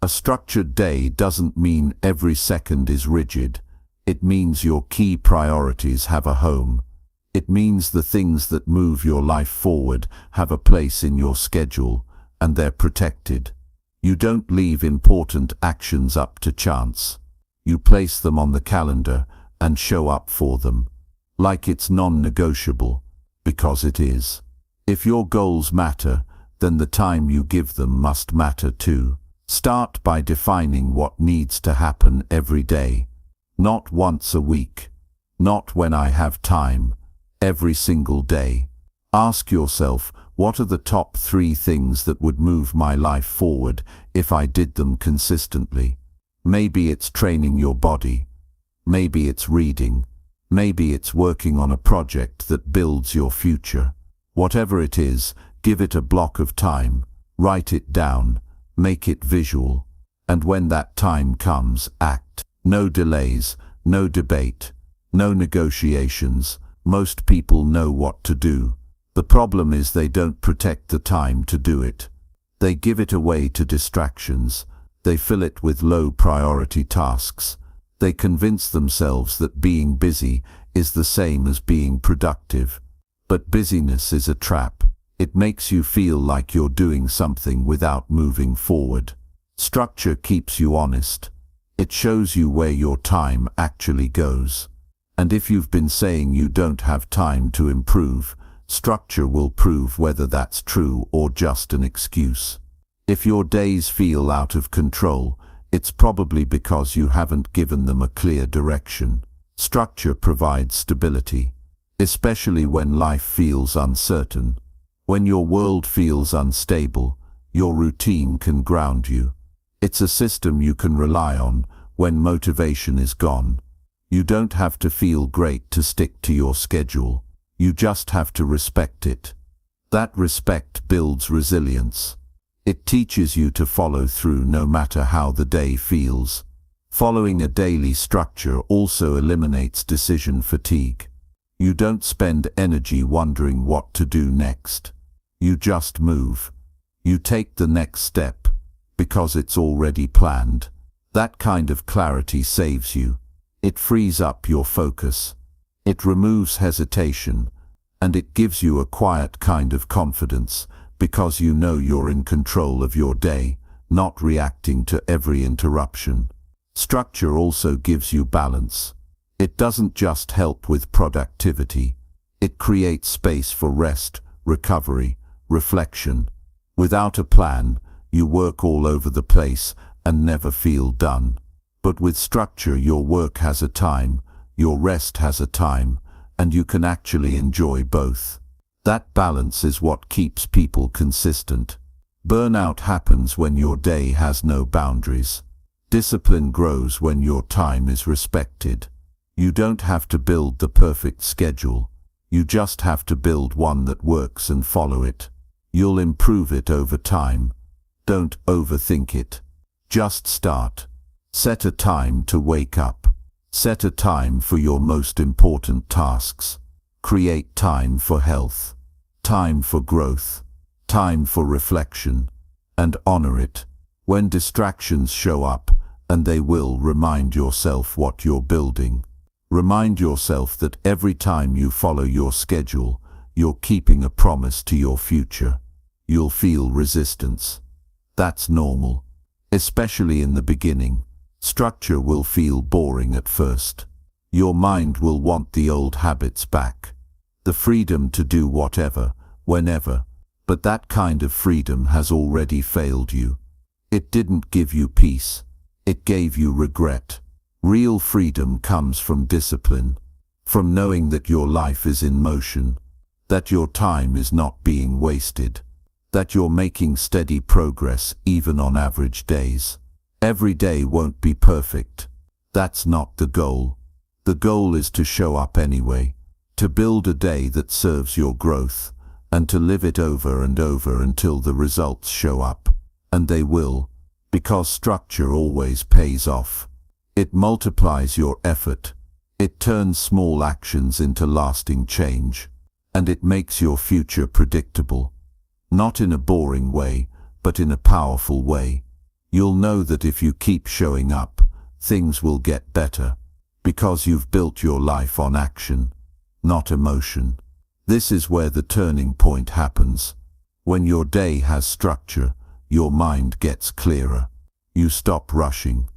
A structured day doesn't mean every second is rigid. It means your key priorities have a home. It means the things that move your life forward have a place in your schedule, and they're protected. You don't leave important actions up to chance. You place them on the calendar and show up for them, like it's non-negotiable, because it is. If your goals matter, then the time you give them must matter too. Start by defining what needs to happen every day. Not once a week. Not when I have time. Every single day. Ask yourself, what are the top 3 things that would move my life forward if I did them consistently? Maybe it's training your body. Maybe it's reading. Maybe it's working on a project that builds your future. Whatever it is, give it a block of time. Write it down. Make it visual. And when that time comes, act. No delays, no debate, no negotiations. Most people know what to do. The problem is they don't protect the time to do it. They give it away to distractions. They fill it with low-priority tasks. They convince themselves that being busy is the same as being productive. But busyness is a trap. It makes you feel like you're doing something without moving forward. Structure keeps you honest. It shows you where your time actually goes. And if you've been saying you don't have time to improve, structure will prove whether that's true or just an excuse. If your days feel out of control, it's probably because you haven't given them a clear direction. Structure provides stability, especially when life feels uncertain. When your world feels unstable, your routine can ground you. It's a system you can rely on when motivation is gone. You don't have to feel great to stick to your schedule. You just have to respect it. That respect builds resilience. It teaches you to follow through no matter how the day feels. Following a daily structure also eliminates decision fatigue. You don't spend energy wondering what to do next. You just move. You take the next step, because it's already planned. That kind of clarity saves you. It frees up your focus. It removes hesitation, and it gives you a quiet kind of confidence, because you know you're in control of your day, not reacting to every interruption. Structure also gives you balance. It doesn't just help with productivity. It creates space for rest, recovery, reflection. Without a plan, you work all over the place and never feel done. But with structure, your work has a time, your rest has a time, and you can actually enjoy both. That balance is what keeps people consistent. Burnout happens when your day has no boundaries. Discipline grows when your time is respected. You don't have to build the perfect schedule. You just have to build one that works and follow it. You'll improve it over time. Don't overthink it. Just start. Set a time to wake up. Set a time for your most important tasks. Create time for health, time for growth, time for reflection, and honor it. When distractions show up, and they will, remind yourself what you're building. Remind yourself that every time you follow your schedule, you're keeping a promise to your future. You'll feel resistance. That's normal, especially in the beginning. Structure will feel boring at first. Your mind will want the old habits back. The freedom to do whatever, whenever. But that kind of freedom has already failed you. It didn't give you peace. It gave you regret. Real freedom comes from discipline, from knowing that your life is in motion, that your time is not being wasted, that you're making steady progress even on average days. Every day won't be perfect. That's not the goal. The goal is to show up anyway, to build a day that serves your growth, and to live it over and over until the results show up. And they will, because structure always pays off. It multiplies your effort. It turns small actions into lasting change. And it makes your future predictable. Not in a boring way, but in a powerful way. You'll know that if you keep showing up, things will get better, because you've built your life on action, not emotion. This is where the turning point happens. When your day has structure, your mind gets clearer. You stop rushing.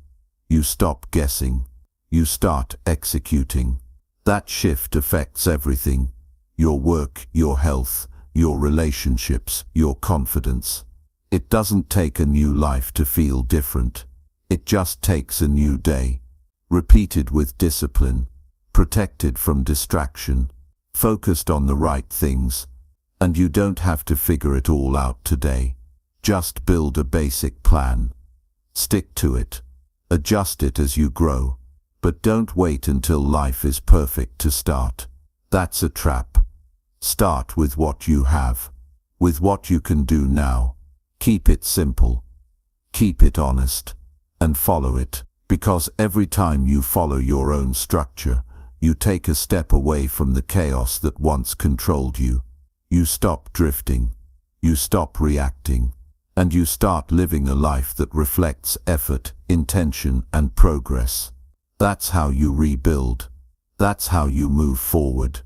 You stop guessing. You start executing. That shift affects everything. Your work, your health, your relationships, your confidence. It doesn't take a new life to feel different. It just takes a new day. Repeated with discipline, protected from distraction, focused on the right things. And you don't have to figure it all out today. Just build a basic plan. Stick to it. Adjust it as you grow. But don't wait until life is perfect to start. That's a trap. Start with what you have, with what you can do now. Keep it simple. Keep it honest. And follow it. Because every time you follow your own structure, you take a step away from the chaos that once controlled you. You stop drifting. You stop reacting. And you start living a life that reflects effort, intention, and progress. That's how you rebuild. That's how you move forward.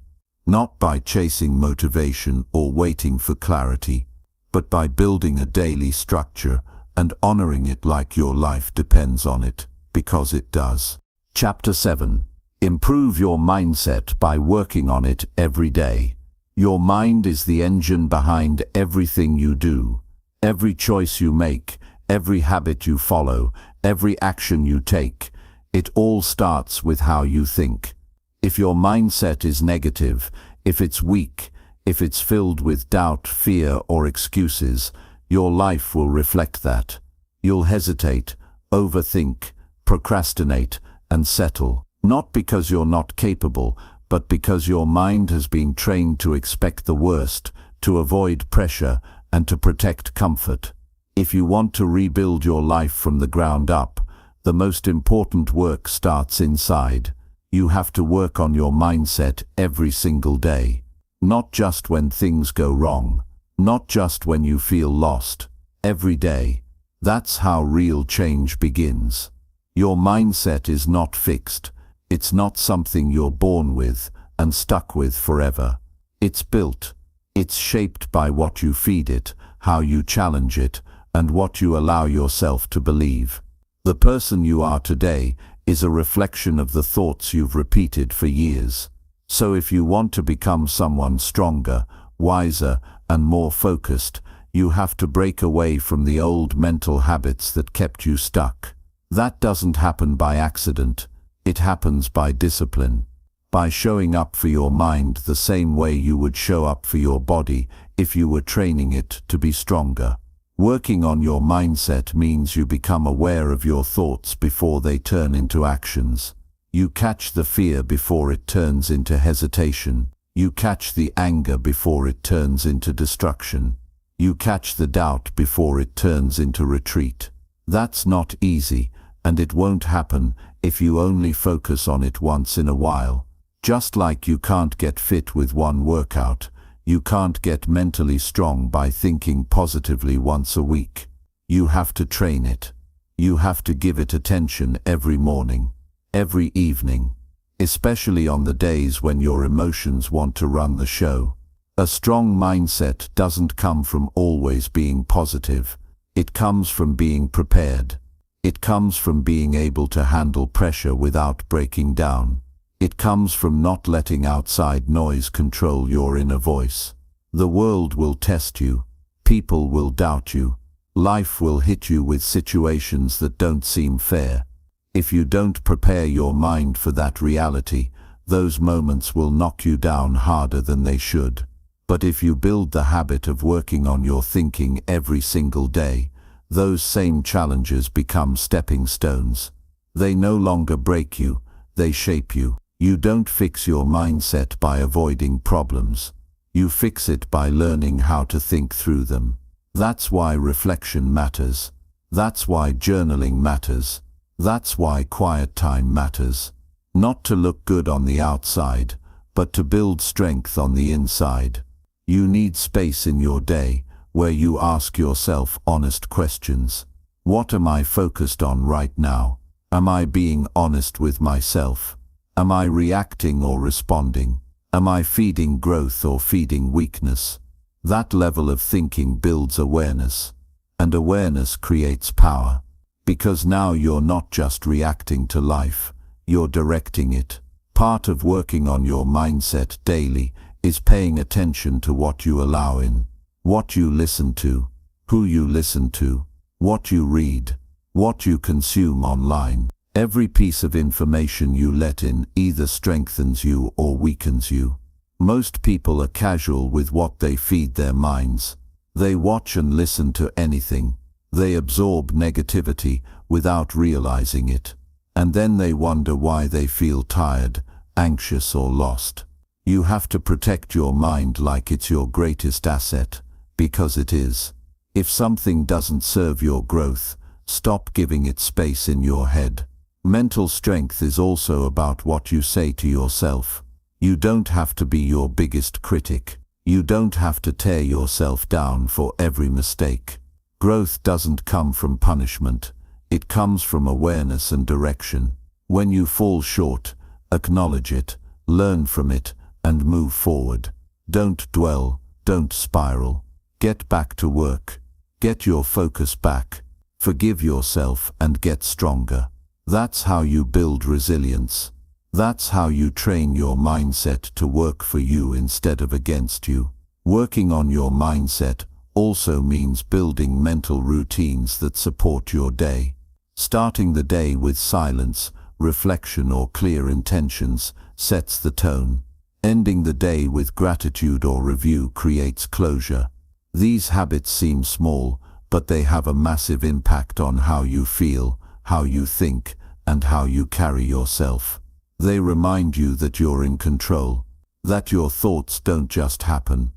Not by chasing motivation or waiting for clarity, but by building a daily structure and honoring it like your life depends on it, because it does. Chapter 7. Improve your mindset by working on it every day. Your mind is the engine behind everything you do. Every choice you make, every habit you follow, every action you take, it all starts with how you think. If your mindset is negative, if it's weak, if it's filled with doubt, fear, or excuses, your life will reflect that. You'll hesitate, overthink, procrastinate, and settle. Not because you're not capable, but because your mind has been trained to expect the worst, to avoid pressure, and to protect comfort. If you want to rebuild your life from the ground up, the most important work starts inside. You have to work on your mindset every single day. Not just when things go wrong. Not just when you feel lost. Every day. That's how real change begins. Your mindset is not fixed. It's not something you're born with and stuck with forever. It's built. It's shaped by what you feed it, how you challenge it, and what you allow yourself to believe. The person you are today is a reflection of the thoughts you've repeated for years. So if you want to become someone stronger, wiser, and more focused, you have to break away from the old mental habits that kept you stuck. That doesn't happen by accident. It happens by discipline. By showing up for your mind the same way you would show up for your body if you were training it to be stronger. Working on your mindset means you become aware of your thoughts before they turn into actions. You catch the fear before it turns into hesitation. You catch the anger before it turns into destruction. You catch the doubt before it turns into retreat. That's not easy, and it won't happen if you only focus on it once in a while. Just like you can't get fit with one workout, you can't get mentally strong by thinking positively once a week. You have to train it. You have to give it attention every morning, every evening, especially on the days when your emotions want to run the show. A strong mindset doesn't come from always being positive. It comes from being prepared. It comes from being able to handle pressure without breaking down. It comes from not letting outside noise control your inner voice. The world will test you. People will doubt you. Life will hit you with situations that don't seem fair. If you don't prepare your mind for that reality, those moments will knock you down harder than they should. But if you build the habit of working on your thinking every single day, those same challenges become stepping stones. They no longer break you, they shape you. You don't fix your mindset by avoiding problems. You fix it by learning how to think through them. That's why reflection matters. That's why journaling matters. That's why quiet time matters. Not to look good on the outside, but to build strength on the inside. You need space in your day where you ask yourself honest questions. What am I focused on right now? Am I being honest with myself? Am I reacting or responding? Am I feeding growth or feeding weakness? That level of thinking builds awareness, and awareness creates power. Because now you're not just reacting to life, you're directing it. Part of working on your mindset daily is paying attention to what you allow in, what you listen to, who you listen to, what you read, what you consume online. Every piece of information you let in either strengthens you or weakens you. Most people are casual with what they feed their minds. They watch and listen to anything. They absorb negativity without realizing it. And then they wonder why they feel tired, anxious or lost. You have to protect your mind like it's your greatest asset, because it is. If something doesn't serve your growth, stop giving it space in your head. Mental strength is also about what you say to yourself. You don't have to be your biggest critic. You don't have to tear yourself down for every mistake. Growth doesn't come from punishment. It comes from awareness and direction. When you fall short, acknowledge it, learn from it, and move forward. Don't dwell, don't spiral. Get back to work. Get your focus back. Forgive yourself and get stronger. That's how you build resilience. That's how you train your mindset to work for you instead of against you. Working on your mindset also means building mental routines that support your day. Starting the day with silence, reflection or clear intentions sets the tone. Ending the day with gratitude or review creates closure. These habits seem small, but they have a massive impact on how you feel, how you think, and how you carry yourself. They remind you that you're in control, that your thoughts don't just happen.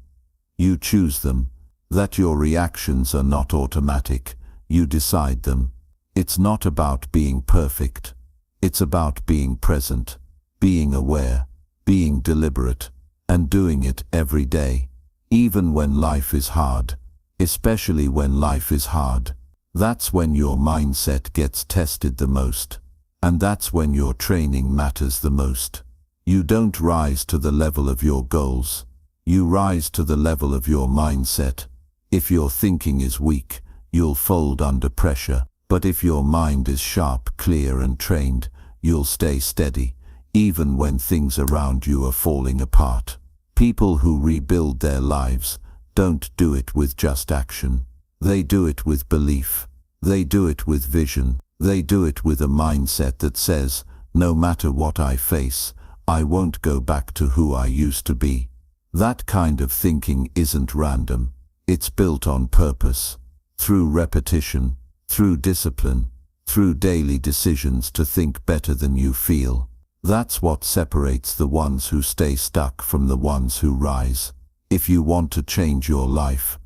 You choose them, that your reactions are not automatic, you decide them. It's not about being perfect. It's about being present, being aware, being deliberate, and doing it every day, even when life is hard, especially when life is hard. That's when your mindset gets tested the most. And that's when your training matters the most. You don't rise to the level of your goals. You rise to the level of your mindset. If your thinking is weak, you'll fold under pressure. But if your mind is sharp, clear and trained, you'll stay steady, even when things around you are falling apart. People who rebuild their lives don't do it with just action. They do it with belief. They do it with vision. They do it with a mindset that says, no matter what I face, I won't go back to who I used to be. That kind of thinking isn't random. It's built on purpose. through repetition, through discipline, through daily decisions to think better than you feel. That's what separates the ones who stay stuck from the ones who rise. If you want to change your life,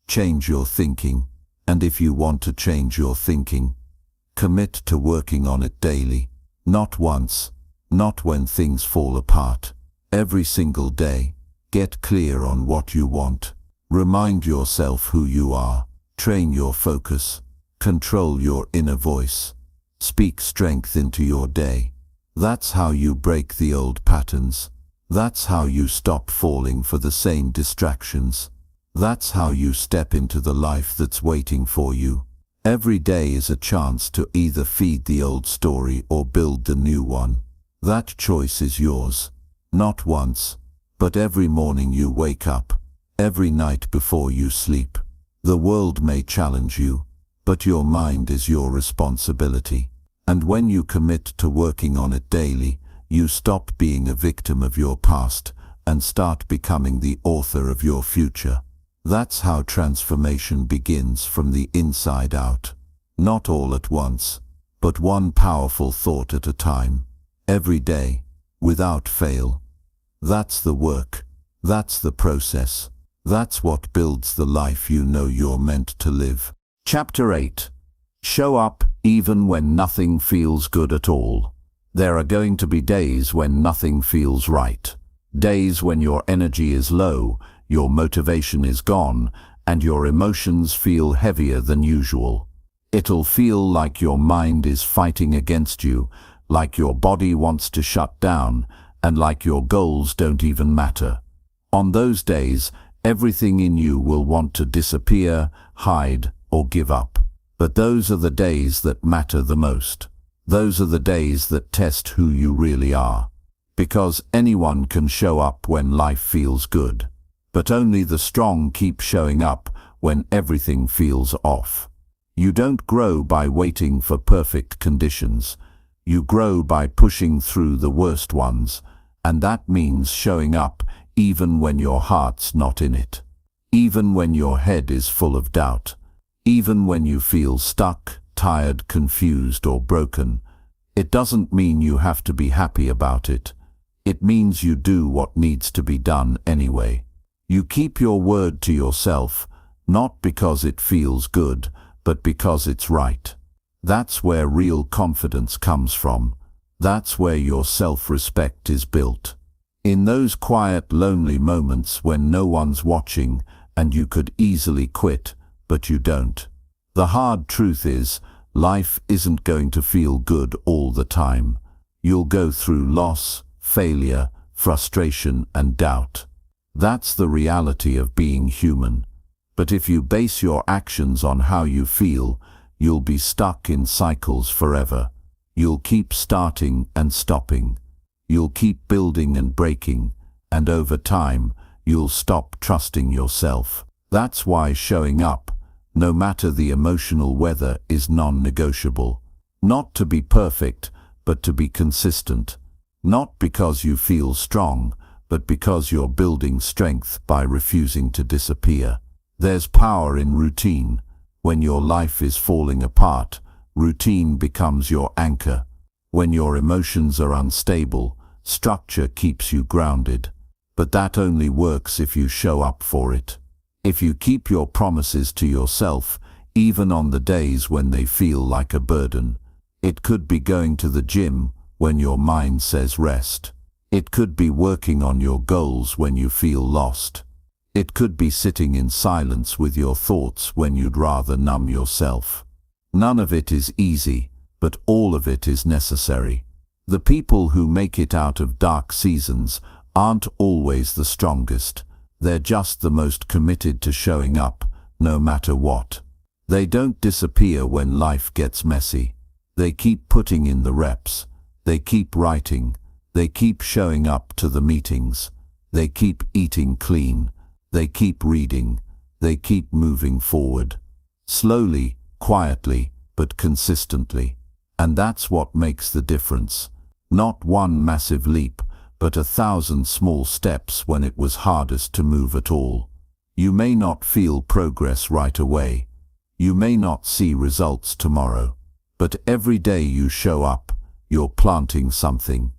change your thinking. And if you want to change your thinking, commit to working on it daily. Not once, not when things fall apart. Every single day, get clear on what you want. Remind yourself who you are. Train your focus. Control your inner voice. Speak strength into your day. That's how you break the old patterns. That's how you stop falling for the same distractions. That's how you step into the life that's waiting for you. Every day is a chance to either feed the old story or build the new one. That choice is yours. Not once, but every morning you wake up, every night before you sleep. The world may challenge you, but your mind is your responsibility. And when you commit to working on it daily, you stop being a victim of your past and start becoming the author of your future. That's how transformation begins, from the inside out. Not all at once, but one powerful thought at a time. Every day, without fail. That's the work. That's the process. That's what builds the life you know you're meant to live. Chapter 8. Show up even when nothing feels good at all. There are going to be days when nothing feels right. Days when your energy is low, your motivation is gone, and your emotions feel heavier than usual. It'll feel like your mind is fighting against you, like your body wants to shut down, and like your goals don't even matter. On those days, everything in you will want to disappear, hide, or give up. But those are the days that matter the most. Those are the days that test who you really are. Because anyone can show up when life feels good. But only the strong keep showing up when everything feels off. You don't grow by waiting for perfect conditions. You grow by pushing through the worst ones, and that means showing up even when your heart's not in it. Even when your head is full of doubt. Even when you feel stuck, tired, confused, or broken. It doesn't mean you have to be happy about it. It means you do what needs to be done anyway. You keep your word to yourself, not because it feels good, but because it's right. That's where real confidence comes from. That's where your self-respect is built. In those quiet, lonely moments when no one's watching and you could easily quit, but you don't. The hard truth is, life isn't going to feel good all the time. You'll go through loss, failure, frustration, and doubt. That's the reality of being human. But if you base your actions on how you feel, you'll be stuck in cycles forever. You'll keep starting and stopping. You'll keep building and breaking, and over time, you'll stop trusting yourself. That's why showing up, no matter the emotional weather, is non-negotiable. Not to be perfect, but to be consistent. Not because you feel strong, but because you're building strength by refusing to disappear. There's power in routine. When your life is falling apart, routine becomes your anchor. When your emotions are unstable, structure keeps you grounded. But that only works if you show up for it. If you keep your promises to yourself, even on the days when they feel like a burden. It could be going to the gym when your mind says rest. It could be working on your goals when you feel lost. It could be sitting in silence with your thoughts when you'd rather numb yourself. None of it is easy, but all of it is necessary. The people who make it out of dark seasons aren't always the strongest. They're just the most committed to showing up, no matter what. They don't disappear when life gets messy. They keep putting in the reps. They keep writing. They keep showing up to the meetings. They keep eating clean. They keep reading. They keep moving forward. Slowly, quietly, but consistently. And that's what makes the difference. Not one massive leap, but 1,000 small steps when it was hardest to move at all. You may not feel progress right away. You may not see results tomorrow, but every day you show up, you're planting something.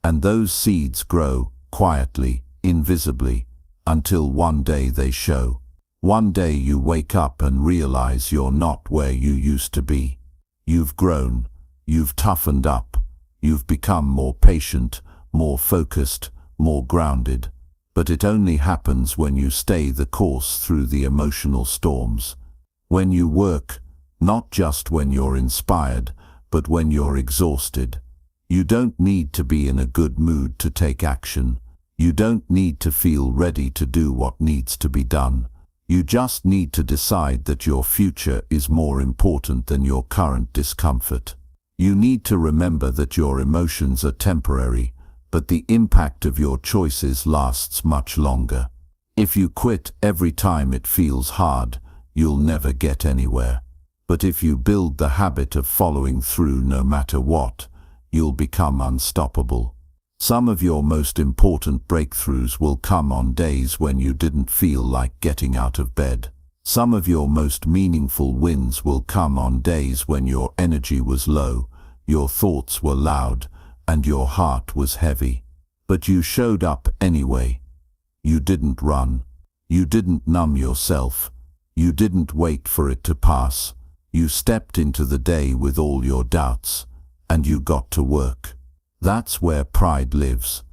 And those seeds grow, quietly, invisibly, until one day they show. One day you wake up and realize you're not where you used to be. You've grown, you've toughened up, you've become more patient, more focused, more grounded. But it only happens when you stay the course through the emotional storms. When you work, not just when you're inspired, but when you're exhausted. You don't need to be in a good mood to take action. You don't need to feel ready to do what needs to be done. You just need to decide that your future is more important than your current discomfort. You need to remember that your emotions are temporary, but the impact of your choices lasts much longer. If you quit every time it feels hard, you'll never get anywhere. But if you build the habit of following through no matter what, you'll become unstoppable. Some of your most important breakthroughs will come on days when you didn't feel like getting out of bed. Some of your most meaningful wins will come on days when your energy was low, your thoughts were loud, and your heart was heavy. But you showed up anyway. You didn't run. You didn't numb yourself. You didn't wait for it to pass. You stepped into the day with all your doubts, and you got to work. That's where pride lives.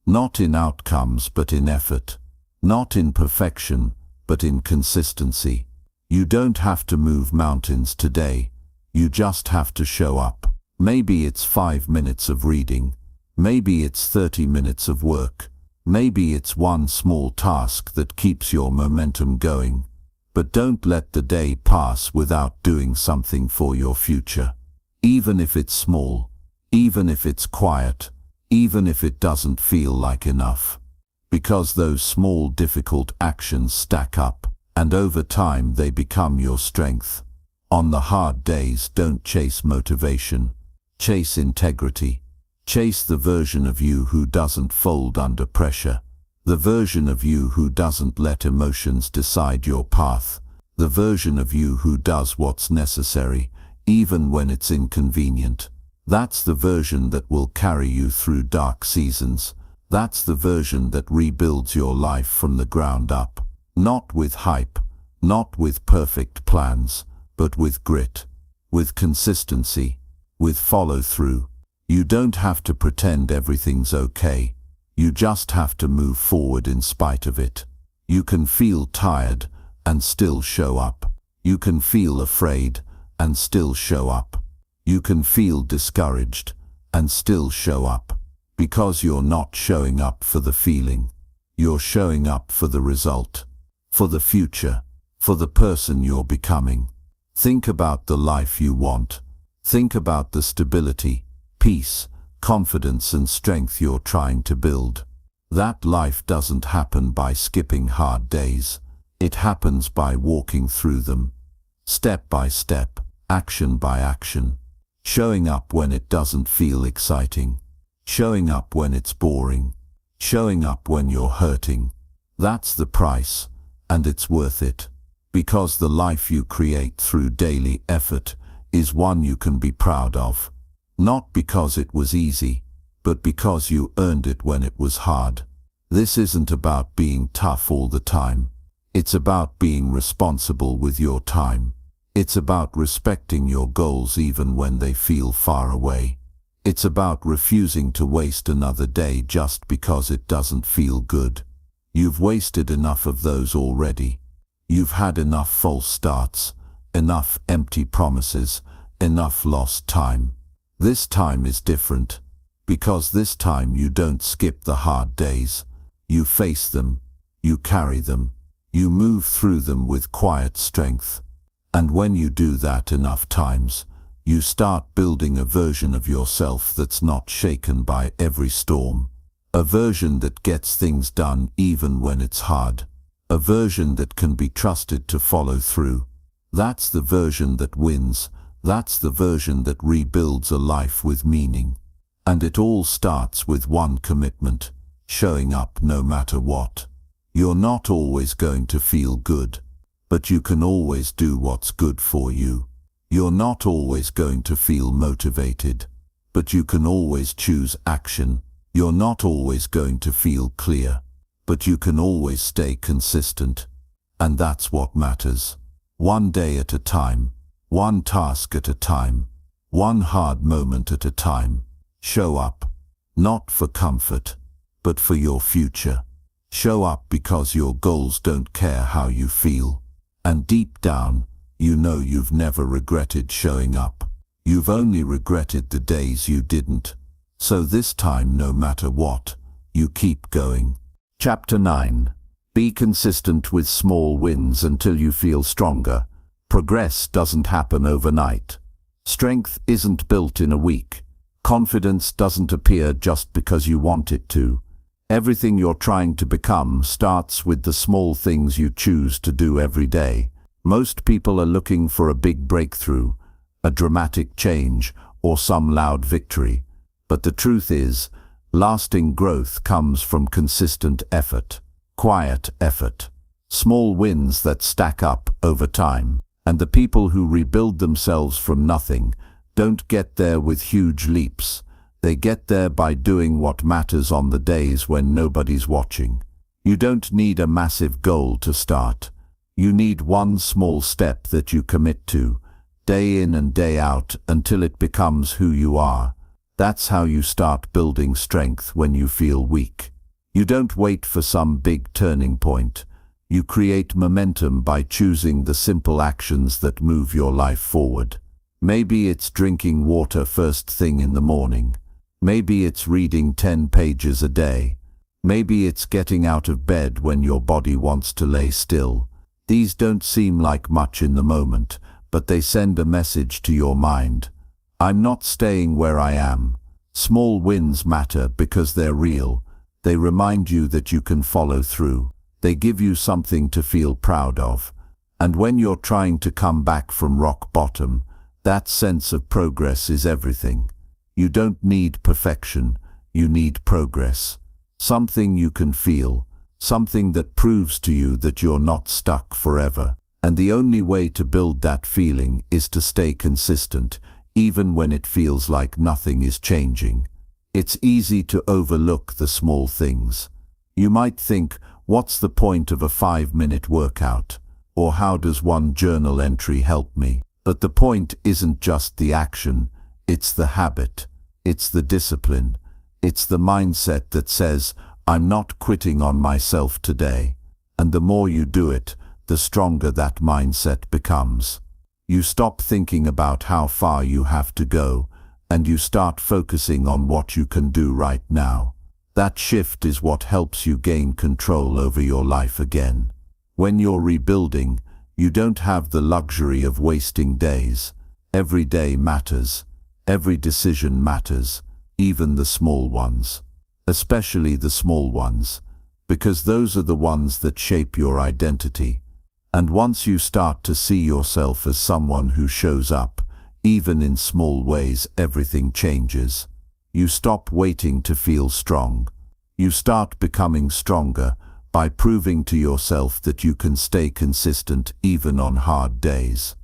Not in outcomes, but in effort. Not in perfection, but in consistency. You don't have to move mountains today. You just have to show up. Maybe it's 5 minutes of reading. Maybe it's 30 minutes of work. Maybe it's one small task that keeps your momentum going. But don't let the day pass without doing something for your future. Even if it's small, even if it's quiet, even if it doesn't feel like enough. Because those small difficult actions stack up, and over time they become your strength. On the hard days, don't chase motivation. Chase integrity. Chase the version of you who doesn't fold under pressure. The version of you who doesn't let emotions decide your path. The version of you who does what's necessary, even when it's inconvenient. That's the version that will carry you through dark seasons. That's the version that rebuilds your life from the ground up. Not with hype, not with perfect plans, but with grit, with consistency, with follow-through. You don't have to pretend everything's okay. You just have to move forward in spite of it. You can feel tired and still show up. You can feel afraid and still show up. You can feel discouraged and still show up. Because you're not showing up for the feeling. You're showing up for the result, for the future, for the person you're becoming. Think about the life you want. Think about the stability, peace, confidence and strength you're trying to build. That life doesn't happen by skipping hard days. It happens by walking through them, step by step, action by action. Showing up when it doesn't feel exciting. Showing up when it's boring. Showing up when you're hurting. That's the price, and it's worth it. Because the life you create through daily effort is one you can be proud of. Not because it was easy, but because you earned it when it was hard. This isn't about being tough all the time. It's about being responsible with your time. It's about respecting your goals even when they feel far away. It's about refusing to waste another day just because it doesn't feel good. You've wasted enough of those already. You've had enough false starts, enough empty promises, enough lost time. This time is different, because this time you don't skip the hard days. You face them, you carry them, you move through them with quiet strength. And when you do that enough times, you start building a version of yourself that's not shaken by every storm. A version that gets things done even when it's hard. A version that can be trusted to follow through. That's the version that wins. That's the version that rebuilds a life with meaning. And it all starts with one commitment: showing up no matter what. You're not always going to feel good, but you can always do what's good for you. You're not always going to feel motivated, but you can always choose action. You're not always going to feel clear, but you can always stay consistent. And that's what matters. One day at a time, one task at a time, one hard moment at a time. Show up, not for comfort, but for your future. Show up because your goals don't care how you feel. And deep down, you know you've never regretted showing up. You've only regretted the days you didn't. So this time, no matter what, you keep going. Chapter 9. Be consistent with small wins until you feel stronger. Progress doesn't happen overnight. Strength isn't built in a week. Confidence doesn't appear just because you want it to. Everything you're trying to become starts with the small things you choose to do every day. Most people are looking for a big breakthrough, a dramatic change, or some loud victory. But the truth is, lasting growth comes from consistent effort, quiet effort, small wins that stack up over time. And the people who rebuild themselves from nothing don't get there with huge leaps. They get there by doing what matters on the days when nobody's watching. You don't need a massive goal to start. You need one small step that you commit to, day in and day out, until it becomes who you are. That's how you start building strength when you feel weak. You don't wait for some big turning point. You create momentum by choosing the simple actions that move your life forward. Maybe it's drinking water first thing in the morning. Maybe it's reading 10 pages a day. Maybe it's getting out of bed when your body wants to lay still. These don't seem like much in the moment, but they send a message to your mind. I'm not staying where I am. Small wins matter because they're real. They remind you that you can follow through. They give you something to feel proud of. And when you're trying to come back from rock bottom, that sense of progress is everything. You don't need perfection, you need progress. Something you can feel, something that proves to you that you're not stuck forever. And the only way to build that feeling is to stay consistent, even when it feels like nothing is changing. It's easy to overlook the small things. You might think, what's the point of a 5-minute workout? Or how does one journal entry help me? But the point isn't just the action, it's the habit, it's the discipline, it's the mindset that says, I'm not quitting on myself today. And the more you do it, the stronger that mindset becomes. You stop thinking about how far you have to go, and you start focusing on what you can do right now. That shift is what helps you gain control over your life again. When you're rebuilding, you don't have the luxury of wasting days. Every day matters. Every decision matters, even the small ones. Especially the small ones, because those are the ones that shape your identity. And once you start to see yourself as someone who shows up, even in small ways, everything changes. You stop waiting to feel strong. You start becoming stronger by proving to yourself that you can stay consistent even on hard days.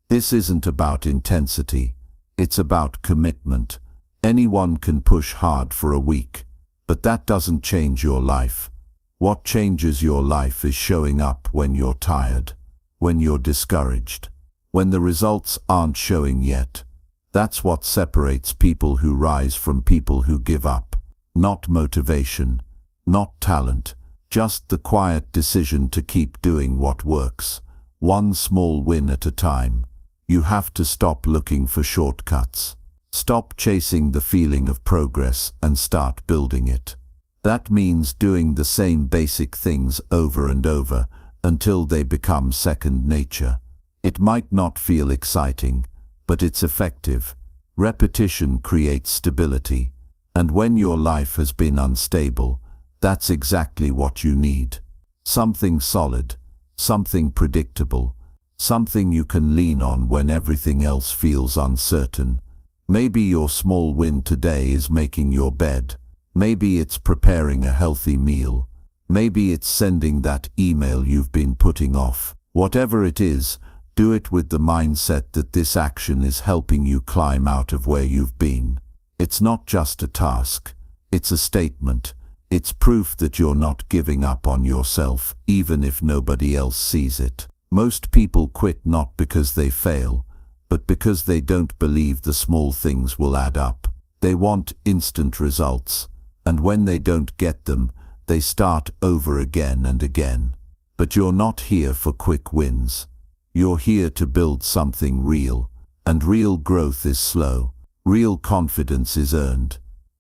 This isn't about intensity. It's about commitment. Anyone can push hard for a week, but that doesn't change your life. What changes your life is showing up when you're tired, when you're discouraged, when the results aren't showing yet. That's what separates people who rise from people who give up. Not motivation, not talent, just the quiet decision to keep doing what works, one small win at a time. You have to stop looking for shortcuts. Stop chasing the feeling of progress and start building it. That means doing the same basic things over and over until they become second nature. It might not feel exciting, but it's effective. Repetition creates stability. And when your life has been unstable, that's exactly what you need. Something solid, something predictable, something you can lean on when everything else feels uncertain. Maybe your small win today is making your bed. Maybe it's preparing a healthy meal. Maybe it's sending that email you've been putting off. Whatever it is, do it with the mindset that this action is helping you climb out of where you've been. It's not just a task. It's a statement. It's proof that you're not giving up on yourself, even if nobody else sees it. Most people quit not because they fail, but because they don't believe the small things will add up. They want instant results, and when they don't get them, they start over again and again. But you're not here for quick wins. You're here to build something real, and real growth is slow. Real confidence is earned.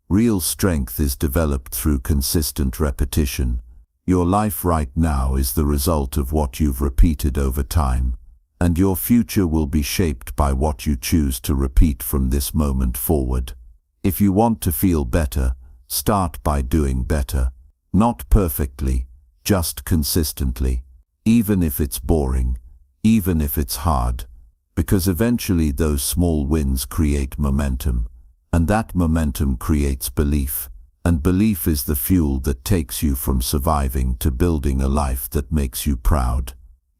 Real strength is developed through consistent repetition. Your life right now is the result of what you've repeated over time, and your future will be shaped by what you choose to repeat from this moment forward. If you want to feel better, start by doing better. Not perfectly, just consistently. Even if it's boring, even if it's hard, because eventually those small wins create momentum, and that momentum creates belief. And belief is the fuel that takes you from surviving to building a life that makes you proud.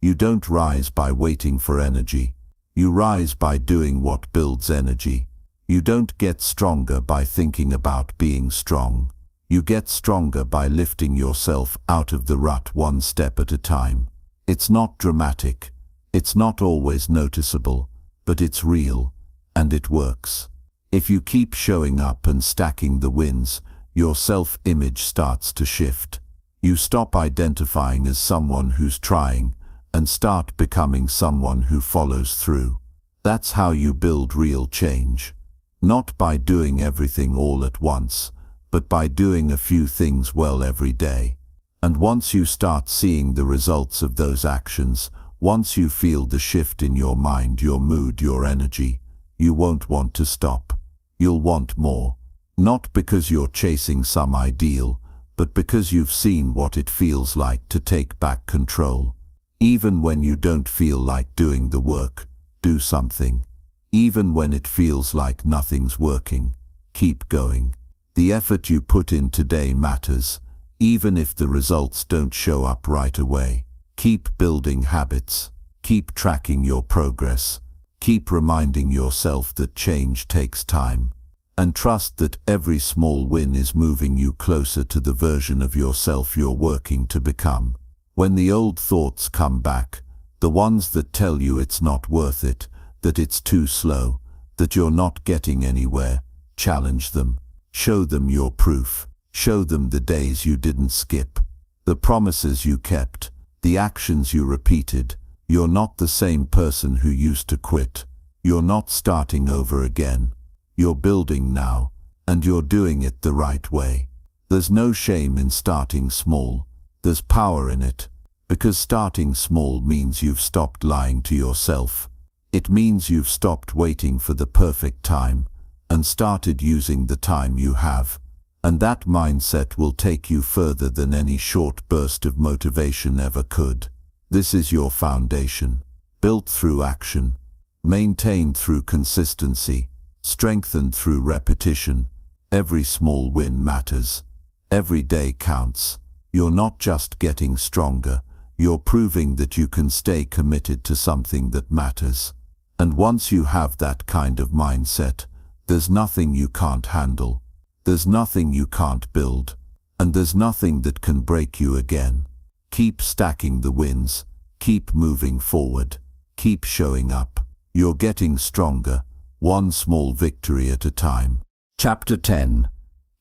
You don't rise by waiting for energy. You rise by doing what builds energy. You don't get stronger by thinking about being strong. You get stronger by lifting yourself out of the rut one step at a time. It's not dramatic. It's not always noticeable, but it's real, and it works. If you keep showing up and stacking the wins, your self-image starts to shift. You stop identifying as someone who's trying and start becoming someone who follows through. That's how you build real change. Not by doing everything all at once, but by doing a few things well every day. And once you start seeing the results of those actions, once you feel the shift in your mind, your mood, your energy, you won't want to stop. You'll want more. Not because you're chasing some ideal, but because you've seen what it feels like to take back control. Even when you don't feel like doing the work, do something. Even when it feels like nothing's working, keep going. The effort you put in today matters, even if the results don't show up right away. Keep building habits. Keep tracking your progress. Keep reminding yourself that change takes time. And trust that every small win is moving you closer to the version of yourself you're working to become. When the old thoughts come back, the ones that tell you it's not worth it, that it's too slow, that you're not getting anywhere, challenge them. Show them your proof. Show them the days you didn't skip, the promises you kept, the actions you repeated. You're not the same person who used to quit. You're not starting over again. You're building now, and you're doing it the right way. There's no shame in starting small. There's power in it, because starting small means you've stopped lying to yourself. It means you've stopped waiting for the perfect time and started using the time you have. And that mindset will take you further than any short burst of motivation ever could. This is your foundation, built through action, maintained through consistency, strengthened through repetition. Every small win matters. Every day counts. You're not just getting stronger, you're proving that you can stay committed to something that matters. And once you have that kind of mindset, there's nothing you can't handle. There's nothing you can't build. And there's nothing that can break you again. Keep stacking the wins. Keep moving forward. Keep showing up. You're getting stronger, one small victory at a time. Chapter 10.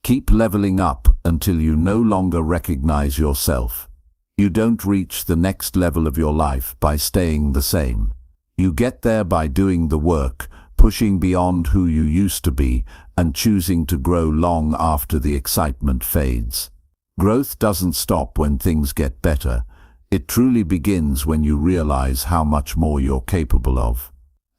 Keep leveling up until you no longer recognize yourself. You don't reach the next level of your life by staying the same. You get there by doing the work, pushing beyond who you used to be, and choosing to grow long after the excitement fades. Growth doesn't stop when things get better. It truly begins when you realize how much more you're capable of.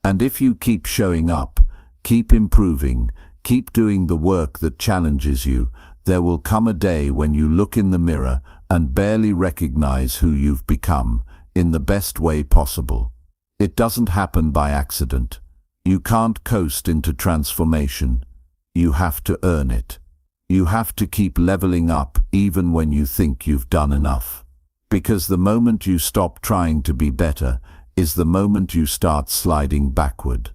And if you keep showing up, keep improving, keep doing the work that challenges you, there will come a day when you look in the mirror and barely recognize who you've become, in the best way possible. It doesn't happen by accident. You can't coast into transformation. You have to earn it. You have to keep leveling up even when you think you've done enough. Because the moment you stop trying to be better is the moment you start sliding backward.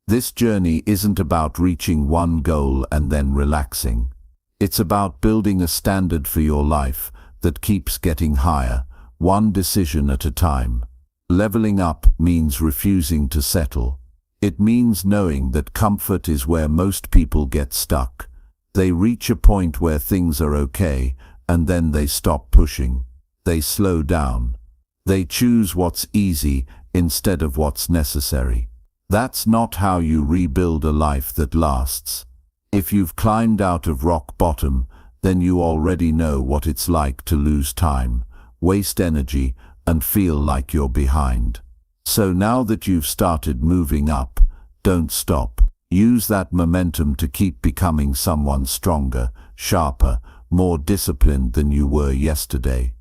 This journey isn't about reaching one goal and then relaxing. It's about building a standard for your life that keeps getting higher, one decision at a time. Leveling up means refusing to settle. It means knowing that comfort is where most people get stuck. They reach a point where things are okay, and then they stop pushing. They slow down. They choose what's easy instead of what's necessary. That's not how you rebuild a life that lasts. If you've climbed out of rock bottom, then you already know what it's like to lose time, waste energy, and feel like you're behind. So now that you've started moving up, don't stop. Use that momentum to keep becoming someone stronger, sharper, more disciplined than you were yesterday.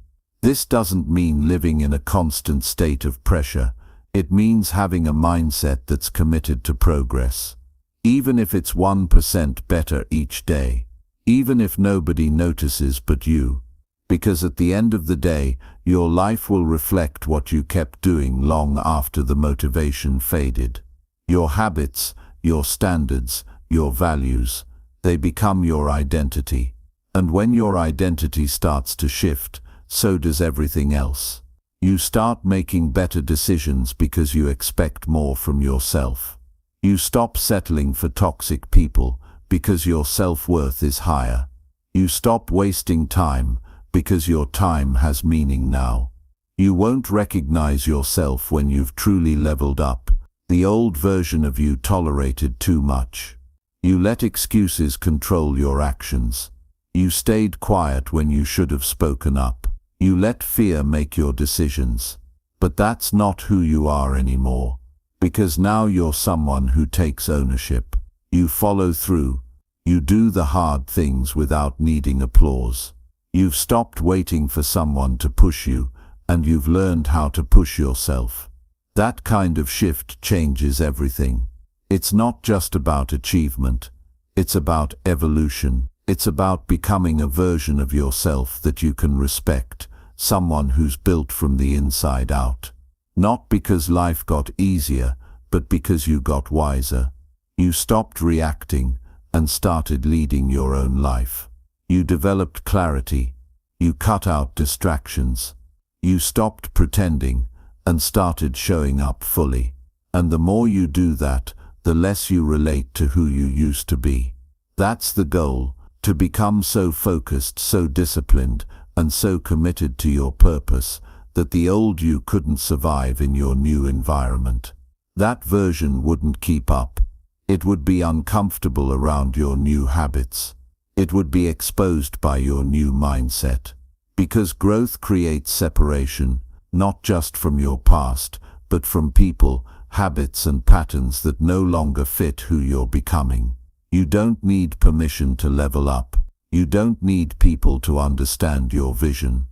This doesn't mean living in a constant state of pressure. It means having a mindset that's committed to progress. Even if it's 1% better each day. Even if nobody notices but you. Because at the end of the day, your life will reflect what you kept doing long after the motivation faded. Your habits, your standards, your values, they become your identity. And when your identity starts to shift, so does everything else. You start making better decisions because you expect more from yourself. You stop settling for toxic people because your self-worth is higher. You stop wasting time because your time has meaning now. You won't recognize yourself when you've truly leveled up. The old version of you tolerated too much. You let excuses control your actions. You stayed quiet when you should have spoken up. You let fear make your decisions. But that's not who you are anymore. Because now you're someone who takes ownership. You follow through. You do the hard things without needing applause. You've stopped waiting for someone to push you, and you've learned how to push yourself. That kind of shift changes everything. It's not just about achievement. It's about evolution. It's about becoming a version of yourself that you can respect, someone who's built from the inside out. Not because life got easier, but because you got wiser. You stopped reacting and started leading your own life. You developed clarity. You cut out distractions. You stopped pretending and started showing up fully. And the more you do that, the less you relate to who you used to be. That's the goal, to become so focused, so disciplined, and so committed to your purpose that the old you couldn't survive in your new environment. That version wouldn't keep up. It would be uncomfortable around your new habits. It would be exposed by your new mindset. Because growth creates separation, not just from your past, but from people, habits and patterns that no longer fit who you're becoming. You don't need permission to level up. You don't need people to understand your vision.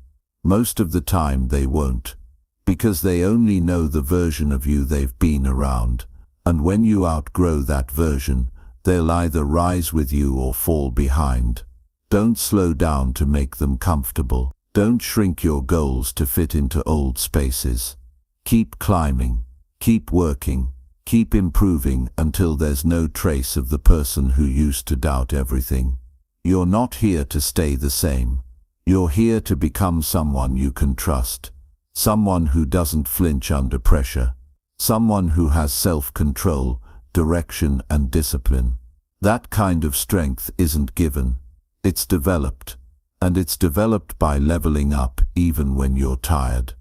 Most of the time they won't. Because they only know the version of you they've been around. And when you outgrow that version, they'll either rise with you or fall behind. Don't slow down to make them comfortable. Don't shrink your goals to fit into old spaces. Keep climbing. Keep working. Keep improving until there's no trace of the person who used to doubt everything. You're not here to stay the same. You're here to become someone you can trust. Someone who doesn't flinch under pressure. Someone who has self-control, direction and discipline. That kind of strength isn't given. It's developed. And it's developed by leveling up even when you're tired.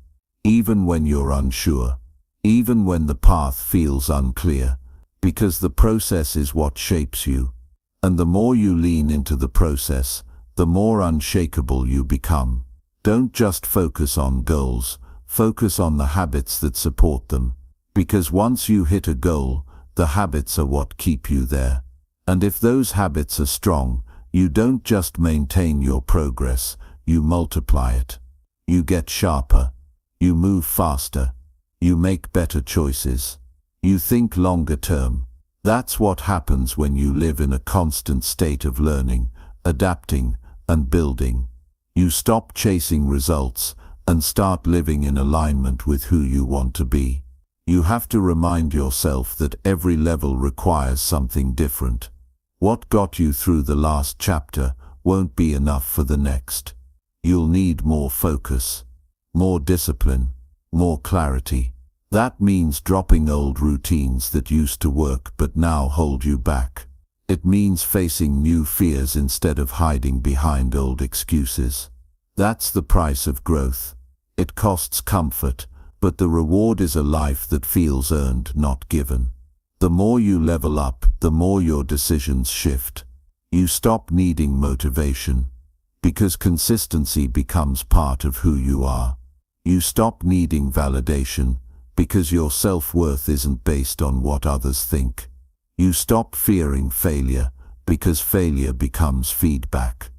Even when you're unsure. Even when the path feels unclear. Because the process is what shapes you. And the more you lean into the process, the more unshakable you become. Don't just focus on goals. Focus on the habits that support them. Because once you hit a goal, the habits are what keep you there. And if those habits are strong, you don't just maintain your progress, you multiply it. You get sharper. You move faster. You make better choices. You think longer term. That's what happens when you live in a constant state of learning, adapting, and building. You stop chasing results and start living in alignment with who you want to be. You have to remind yourself that every level requires something different. What got you through the last chapter won't be enough for the next. You'll need more focus, more discipline, more clarity. That means dropping old routines that used to work but now hold you back. It means facing new fears instead of hiding behind old excuses. That's the price of growth. It costs comfort, but the reward is a life that feels earned, not given. The more you level up, the more your decisions shift. You stop needing motivation, because consistency becomes part of who you are. You stop needing validation, because your self-worth isn't based on what others think. You stop fearing failure, because failure becomes feedback.